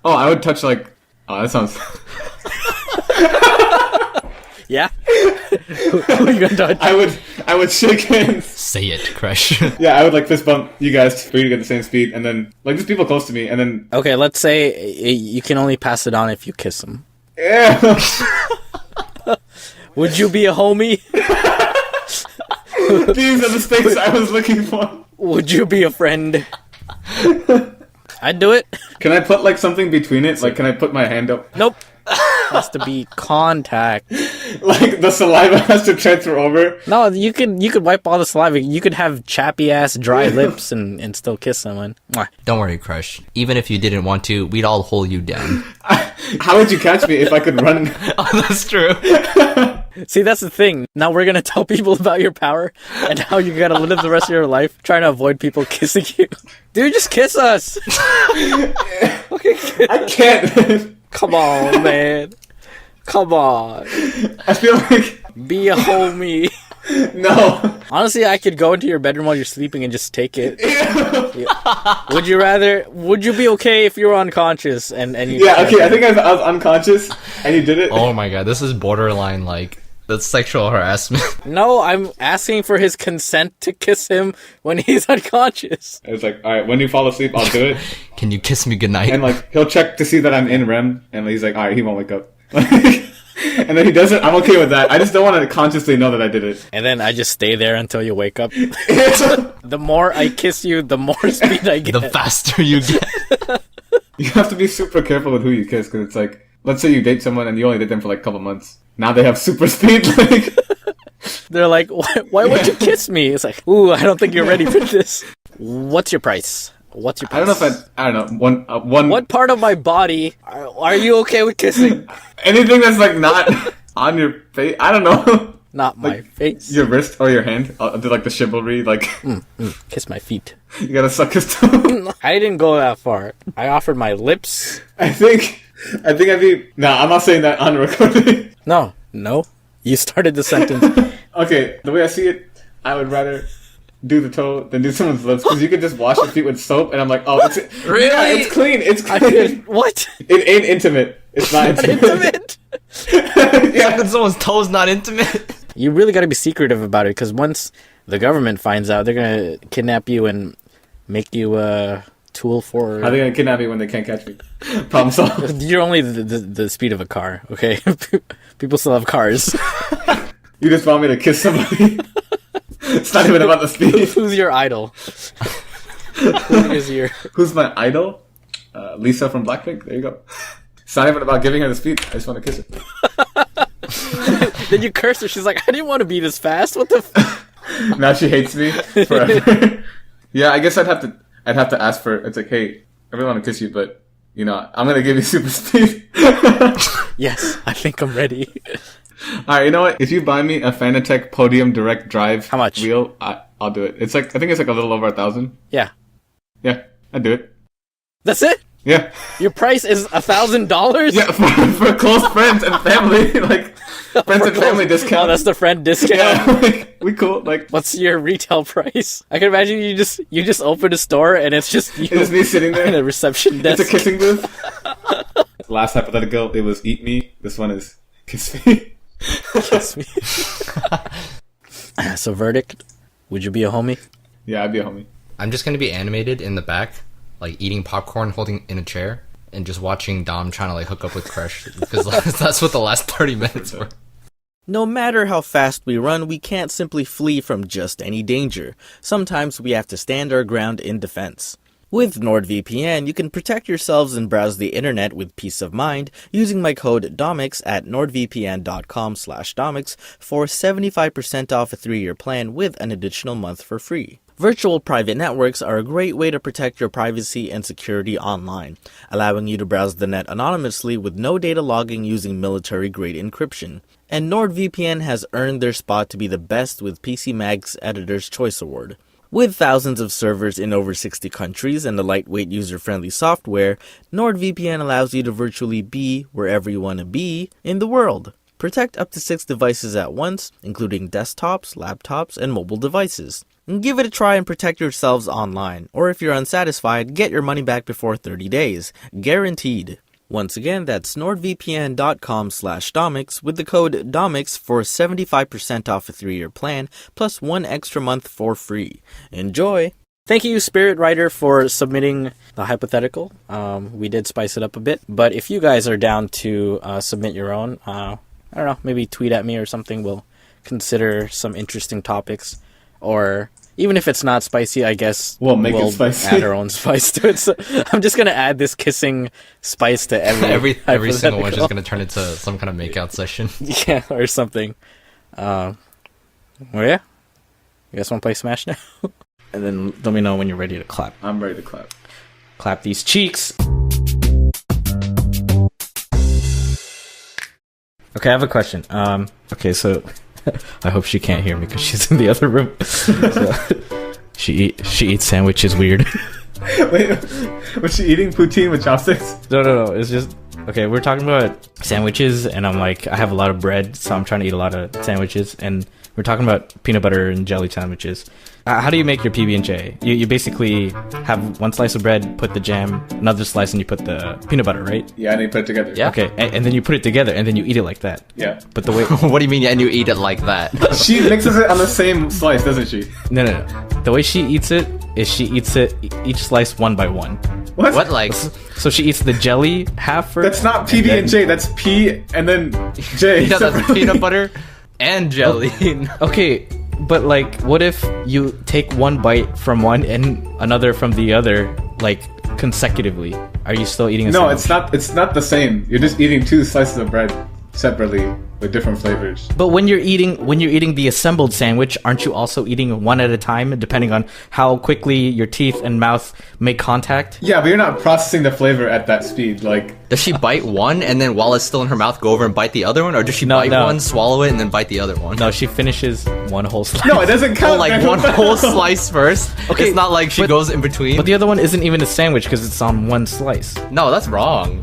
Oh, I would touch like. Oh, that sounds. Yeah? Who are you gonna touch? I would shake hands. Say it, Crush. Yeah, I would like fist bump you guys for you to get the same speed, and then like just people close to me, and then Okay, let's say you can only pass it on if you kiss him. yeah. Would you be a homie? These are the stakes I was looking for. Would you be a friend? I'd do it. Can I put like something between it? Like, can I put my hand up? Nope. Has to be contact. Like the saliva has to transfer over. No, you could wipe all the saliva. You could have chappy ass dry lips and still kiss someone. Mwah. Don't worry, Crush. Even if you didn't want to, we'd all hold you down. How would you catch me if I could run? Oh, that's true. See, that's the thing. Now we're gonna tell people about your power and how you gotta live the rest of your life trying to avoid people kissing you. Dude, just kiss us. Okay, I can't. come on, man. Come on. I feel like Be a homie. no. Honestly, I could go into your bedroom while you're sleeping and just take it. Yeah. Would you be okay if you were unconscious and you Yeah. Okay. I think I was unconscious, and you did it. Oh my god, this is borderline like that's sexual harassment. No, I'm asking for his consent to kiss him when he's unconscious. It was like, all right, when you fall asleep, I'll do it, Can you kiss me goodnight? and like he'll check to see that I'm in REM, and he's like, all right, he won't wake up. And then he does it. I'm okay with that. I just don't want to consciously know that I did it. And then I just stay there until you wake up. The more I kiss you, the more speed I get. the faster you get. You have to be super careful with who you kiss, because it's like, let's say you date someone and you only date them for like a couple months. Now they have super speed. Like, They're like, why would you kiss me? It's like, ooh, I don't think you're ready for this. What's your price? What's your I price? don't know if I don't know one. What part of my body are you okay with kissing? Anything that's like not on your face. I don't know. Not my face. Your wrist or your hand. I'll do like the chivalry. Like Kiss my feet. you gotta suck his toe. I didn't go that far. I offered my lips. I think I'd be. Nah, I'm not saying that on recording. No. You started the sentence. Okay, the way I see it, I would rather do the toe than do someone's lips, because you can just wash your feet with soap, and I'm like, oh, it's Really? Yeah, it's clean. It's I clean. could, what? It ain't intimate. It's not intimate. Intimate? Yeah. Sucking someone's toes not intimate. You really got to be secretive about it, because once the government finds out, they're gonna kidnap you and make you a tool for. How are they gonna kidnap me when they can't catch me? Problem solved. You're only the speed of a car, okay? People still have cars. You just want me to kiss somebody. It's not even about the speed. Who's your idol? Who is your? Who's my idol? Lisa from Blackpink. There you go. It's not even about giving her the speed. I just want to kiss her. Then you curse her. She's like, I didn't want to be this fast. What the? Now she hates me forever. Yeah, I guess I'd have to ask for. It's like, hey, I really want to kiss you, but you know, I'm gonna give you super speed. Yes, I think I'm ready. All right, you know what? If you buy me a Fanatec Podium Direct Drive How much? wheel, I'll do it. It's like, I think it's like a little over 1,000. Yeah, Yeah, I'd do it. that's it. Yeah, Your price is $1,000. yeah, for close friends and family, like friends and family Oh, discount. that's the friend discount. Yeah, like, we cool. Like, What's your retail price? I can imagine you just open a store and it's just you it's just me sitting in a there. reception desk. It's a kissing booth. Last hypothetical, it was eat me. This one is kiss me. Kiss me. So verdict: would you be a homie? Yeah, I'd be a homie. I'm just gonna be animated in the back, like eating popcorn, holding in a chair, and just watching Dom trying to like hook up with Crush, because that's what the last 30 minutes were. No matter how fast we run, we can't simply flee from just any danger. Sometimes we have to stand our ground in defense. With NordVPN, you can protect yourselves and browse the internet with peace of mind using my code Domics at nordvpn.com/Domics for 75% off a 3-year plan with an additional month for free. Virtual private networks are a great way to protect your privacy and security online, allowing you to browse the net anonymously with no data logging using military-grade encryption. And NordVPN has earned their spot to be the best with PCMag's Editor's Choice Award. With thousands of servers in over 60 countries and the lightweight user-friendly software, NordVPN allows you to virtually be wherever you want to be in the world. Protect up to 6 devices at once, including desktops, laptops, and mobile devices. Give it a try and protect yourselves online, or if you're unsatisfied, get your money back before 30 days. Guaranteed. Once again, that's nordvpn.com/Domics with the code Domics for 75% off a 3-year plan, plus 1 extra month for free. Enjoy! Thank you, Spirit Writer, for submitting the hypothetical. We did spice it up a bit, but if you guys are down to submit your own, I don't know, maybe tweet at me or something. We'll consider some interesting topics, or even if it's not spicy, I guess We'll make it spicy. add our own spice to it. So I'm just gonna add this kissing spice to every Every single one's just hypothetical. gonna turn into some kind of makeout session. Yeah, or something. Well, yeah. You guys want to play Smash now? And then let me know when you're ready to clap. I'm ready to clap. Clap these cheeks. Okay, I have a question. Okay, so I hope she can't hear me because she's in the other room. So, she eats sandwiches weird. Wait, was she eating poutine with chopsticks? No. It's just okay. We're talking about sandwiches, and I'm like, I have a lot of bread, so I'm trying to eat a lot of sandwiches, and we're talking about peanut butter and jelly sandwiches. How do you make your PB&J? You basically have one slice of bread, put the jam, another slice, and you put the peanut butter, right? Yeah, and they put it together. Yeah. Okay, and then you put it together, and then you eat it like that. Yeah. But the way What do you mean? And you eat it like that? She mixes it on the same slice, doesn't she? no, the way she eats it is she eats it each slice one by one. What? What, like? So she eats the jelly half first. That's not PB and J. That's P and then J. Yeah, that's separately. peanut butter and jelly. Okay, but like, what if you take one bite from one and another from the other, like consecutively? Are you still eating a No, sandwich? it's not the same. You're just eating 2 slices of bread separately with different flavors. But when you're eating the assembled sandwich, aren't you also eating one at a time, depending on how quickly your teeth and mouth make contact? Yeah, but you're not processing the flavor at that speed. Like, Does she bite one and then while it's still in her mouth go over and bite the other one? Or does she No, bite no. one, swallow it, and then bite the other one? No, she finishes one whole slice. no, it doesn't count. Oh, like man. one whole slice first? Okay, It's not like she but- goes in between? But the other one isn't even a sandwich because it's on one slice. No, that's wrong.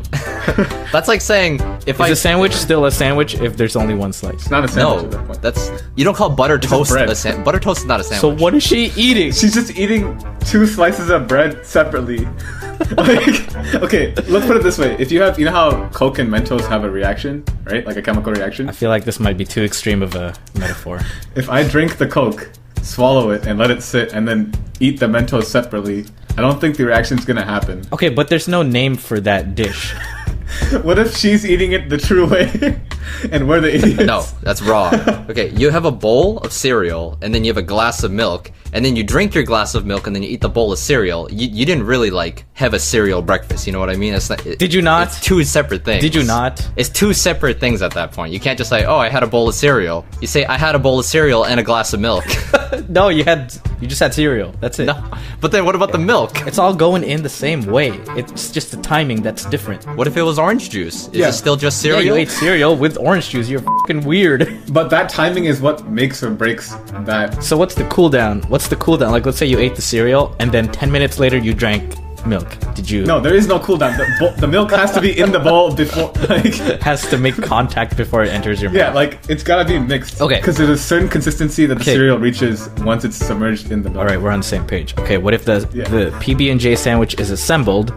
That's like saying if Is a sandwich still a sandwich if there's only one slice? It's not a sandwich No, at that point. that's you don't call butter toast bread. butter toast is not a So sandwich. what is she eating? She's just eating 2 slices of bread separately. Like, okay, let's put it this way. If you know how Coke and Mentos have a reaction, right? Like a chemical reaction? I feel like this might be too extreme of a metaphor. If I drink the Coke, swallow it, and let it sit, and then eat the Mentos separately, I don't think the reaction's gonna happen. Okay, but there's no name for that dish. What if she's eating it the true way, and we're the idiots? No, that's wrong. Okay, you have a bowl of cereal, and then you have a glass of milk, and then you drink your glass of milk, and then you eat the bowl of cereal. You didn't really like have a cereal breakfast. You know what I mean? It's not, Did you not? It's 2 separate things. Did you not? It's 2 separate things at that point. You can't just say, "Oh, I had a bowl of cereal." You say, "I had a bowl of cereal and a glass of milk." No, you just had cereal. That's it. No, but then what about the milk? It's all going in the same way. It's just the timing that's different. What if it was orange juice? Is Yeah. it still just Yeah, cereal? you ate cereal with orange juice. You're fucking weird. But that timing is what makes or breaks that. So what's the cooldown? What's the cooldown? Like, let's say you ate the cereal and then 10 minutes later you drank milk. Did you? No, there is no cooldown. The milk has to be in the bowl before, like, Has to make contact before it enters your mouth. yeah, like it's gotta be mixed. Okay. Because there's a certain consistency that the Okay. cereal reaches once it's submerged in the milk. All right, we're on the same page. Okay, what if the Yeah. the PB&J sandwich is assembled,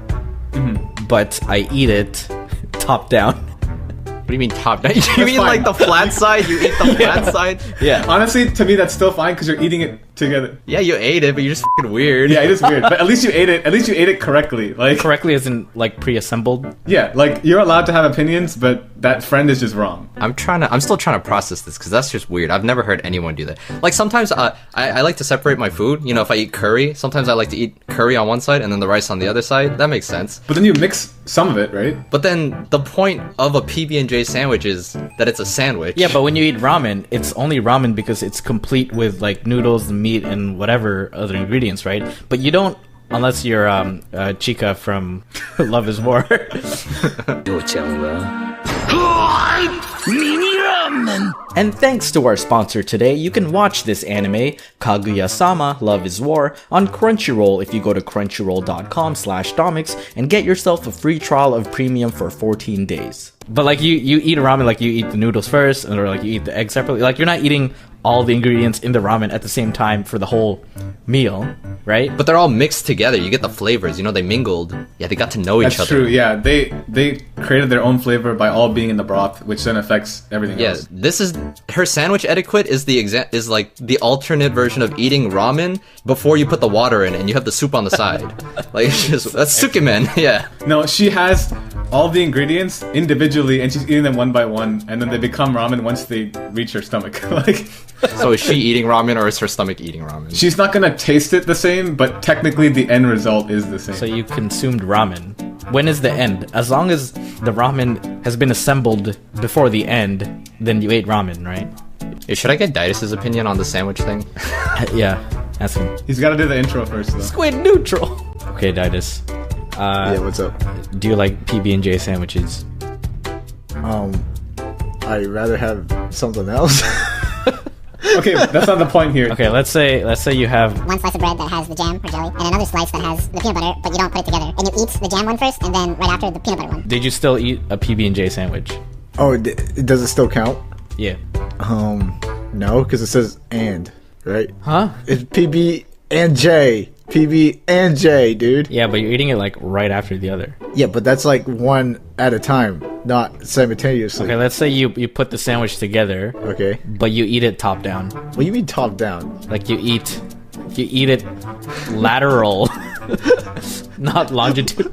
but I eat it top down? What do you mean top down? You mean fine. like the flat side? You eat the flat side? Yeah. Honestly, to me, that's still fine because you're eating it together. Yeah, you ate it, but you're just fucking weird. Yeah, it is weird, but at least you ate it. At least you ate it correctly. Like, Correctly as in like pre-assembled. yeah, like you're allowed to have opinions, but that friend is just wrong. I'm still trying to process this because that's just weird. I've never heard anyone do that. Like sometimes I like to separate my food. You know, if I eat curry, sometimes I like to eat curry on one side and then the rice on the other side. That makes sense. But then you mix some of it, right? But then the point of a PB&J sandwich is that it's a sandwich. Yeah, but when you eat ramen, it's only ramen because it's complete with like noodles and meat and whatever other ingredients, right? But you don't, unless you're Chica from Love Is War. ramen. And thanks to our sponsor today, you can watch this anime, Kaguya-sama Love is War, on Crunchyroll if you go to crunchyroll.com/Domics and get yourself a free trial of premium for 14 days. But like you eat ramen, like you eat the noodles first, or like you eat the egg separately. Like you're not eating all the ingredients in the ramen at the same time for the whole meal, right? But they're all mixed together. You get the flavors. You know, they mingled. Yeah, they got to know each That's other. true. Yeah, they created their own flavor by all being in the broth, which then affects everything Yeah, else. this is her sandwich etiquette is is like the alternate version of eating ramen before you put the water in and you have the soup on the side. Like it's just, that's sukemen. Yeah. No, she has all the ingredients individually, and she's eating them one by one, and then they become ramen once they reach her stomach. Like, So is she eating ramen or is her stomach eating ramen? she's not gonna taste it the same, but technically the end result is the same. So you consumed ramen. When is the end? As long as the ramen has been assembled before the end, then you ate ramen, right? Should I get Didus' opinion on the sandwich thing? Yeah, ask him. He's gotta do the intro first, though. Squid neutral. Okay, Didus. Yeah, what's up? Do you like PB&J sandwiches? I'd rather have something else. Okay, that's not the point here. Okay, let's say you have one slice of bread that has the jam or jelly, and another slice that has the peanut butter, but you don't put it together. And you eat the jam one first, and then right after the peanut butter one. Did you still eat a PB&J sandwich? Oh, does it still count? Yeah. No, because it says and, right? Huh? It's PB and J. PB and J, dude. Yeah, but you're eating it like right after the other. Yeah, but that's like one at a time, not simultaneously. Okay, let's say you put the sandwich together, Okay. but you eat it top down. What do you mean top down? Like you eat it lateral, not longitude.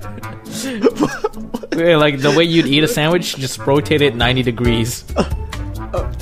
Yeah, like the way you'd eat a sandwich, just rotate it 90 degrees.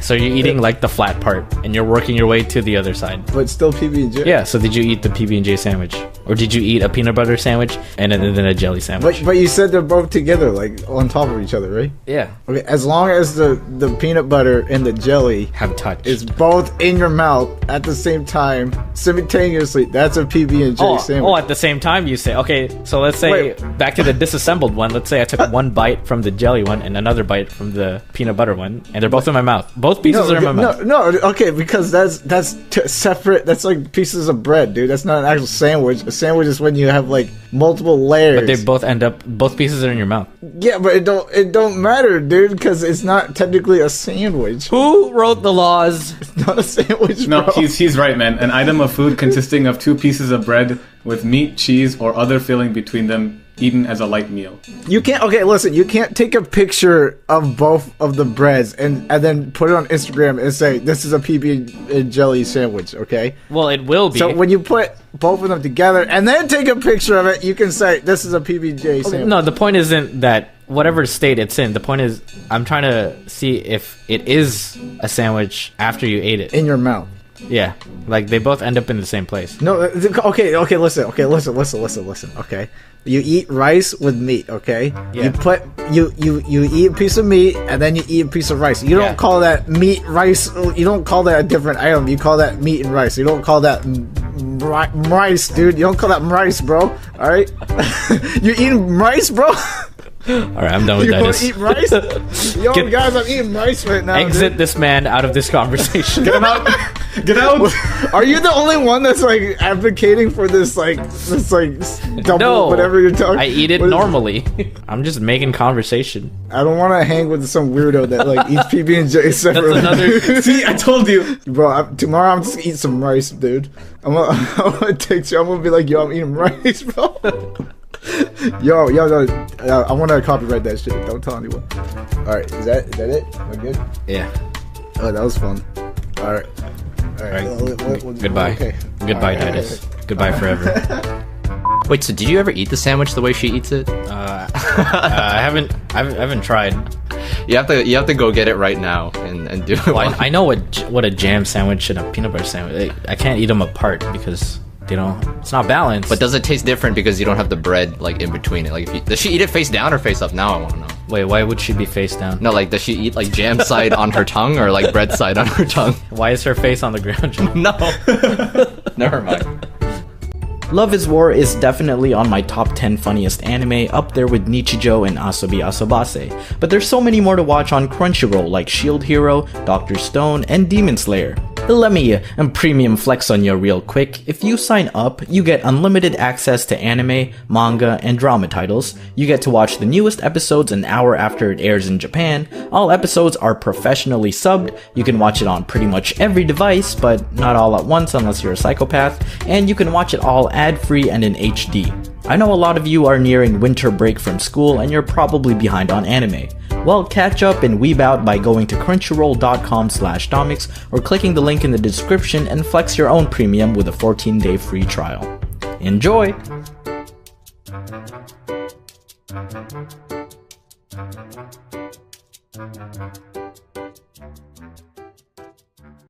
So you're eating like the flat part, and you're working your way to the other side. But still PB and J. Yeah. So did you eat the PB&J sandwich, or did you eat a peanut butter sandwich and then a jelly sandwich? But you said they're both together, like on top of each other, right? Yeah. Okay, as long as the peanut butter and the jelly Have touched. is both in your mouth at the same time, simultaneously, that's a PB and J sandwich. at the same time you say. Okay, so let's say Wait. back to the disassembled one. Let's say I took one bite from the jelly one and another bite from the peanut butter one, and they're both in my mouth. Both pieces are in my mouth. No, okay, because that's separate. That's like pieces of bread, dude. That's not an actual sandwich. A sandwich is when you have like multiple layers. But they both pieces are in your mouth. Yeah, but it don't matter, dude, because it's not technically a sandwich. Who wrote the laws? It's not a sandwich, No, bro. he's right, man. An item of food consisting of 2 pieces of bread with meat, cheese, or other filling between them, eaten as a light meal. You can't. Okay, listen. You can't take a picture of both of the breads and then put it on Instagram and say this is a PB and jelly sandwich. Okay. Well, it will be. So when you put both of them together and then take a picture of it, you can say this is a PB&J sandwich. No, the point isn't that whatever state it's in. The point is I'm trying to see if it is a sandwich after you ate it. In your mouth. Yeah, like they both end up in the same place. No. Okay. Listen. Okay. You eat rice with meat. Okay. Yeah. You eat a piece of meat and then you eat a piece of rice. You don't Yeah. call that meat rice. You don't call that a different item. You call that meat and rice. You don't call that rice, dude. You don't call that rice, bro. All right. You eating rice, bro? All right, I'm done with You that. want to eat rice? Yo, Get- guys, I'm eating rice right now. Exit dude. this man out of this conversation. Get out! Get out! Are you the only one that's like advocating for this double No, whatever you're talking? I eat it What is- normally. I'm just making conversation. I don't want to hang with some weirdo that like eats PB and J separately. another- See, I told you! Bro, tomorrow I'm just gonna eat some rice, dude. I'm gonna text you. I'm gonna be like, yo, I'm eating rice, bro. yo, I want to copyright that shit. Don't tell anyone. All right, is that it? We're good. Yeah. Oh, that was fun. All right. Goodbye. Okay. Goodbye, All right. Titus. Goodbye forever. Wait, so did you ever eat the sandwich the way she eats it? I haven't tried. You have to go get it right now and do it. Well, I know what a jam sandwich and a peanut butter sandwich. I can't eat them apart because they don't. It's not balanced. But does it taste different because you don't have the bread like in between it? Like, does she eat it face down or face up? Now I want to know. Wait, why would she be face down? No, like, does she eat like jam side on her tongue or like bread side on her tongue? Why is her face on the ground? No. Never mind. Love is War is definitely on my top 10 funniest anime, up there with Nichijou and Asobi Asobase, but there's so many more to watch on Crunchyroll like Shield Hero, Dr. Stone, and Demon Slayer. Let me premium flex on you real quick. If you sign up, you get unlimited access to anime, manga, and drama titles. You get to watch the newest episodes an hour after it airs in Japan. All episodes are professionally subbed. You can watch it on pretty much every device, but not all at once unless you're a psychopath. And you can watch it all ad-free and in HD. I know a lot of you are nearing winter break from school and you're probably behind on anime. Well, catch up and weeb out by going to crunchyroll.com/domics or clicking the link in the description and flex your own premium with a 14-day free trial. Enjoy!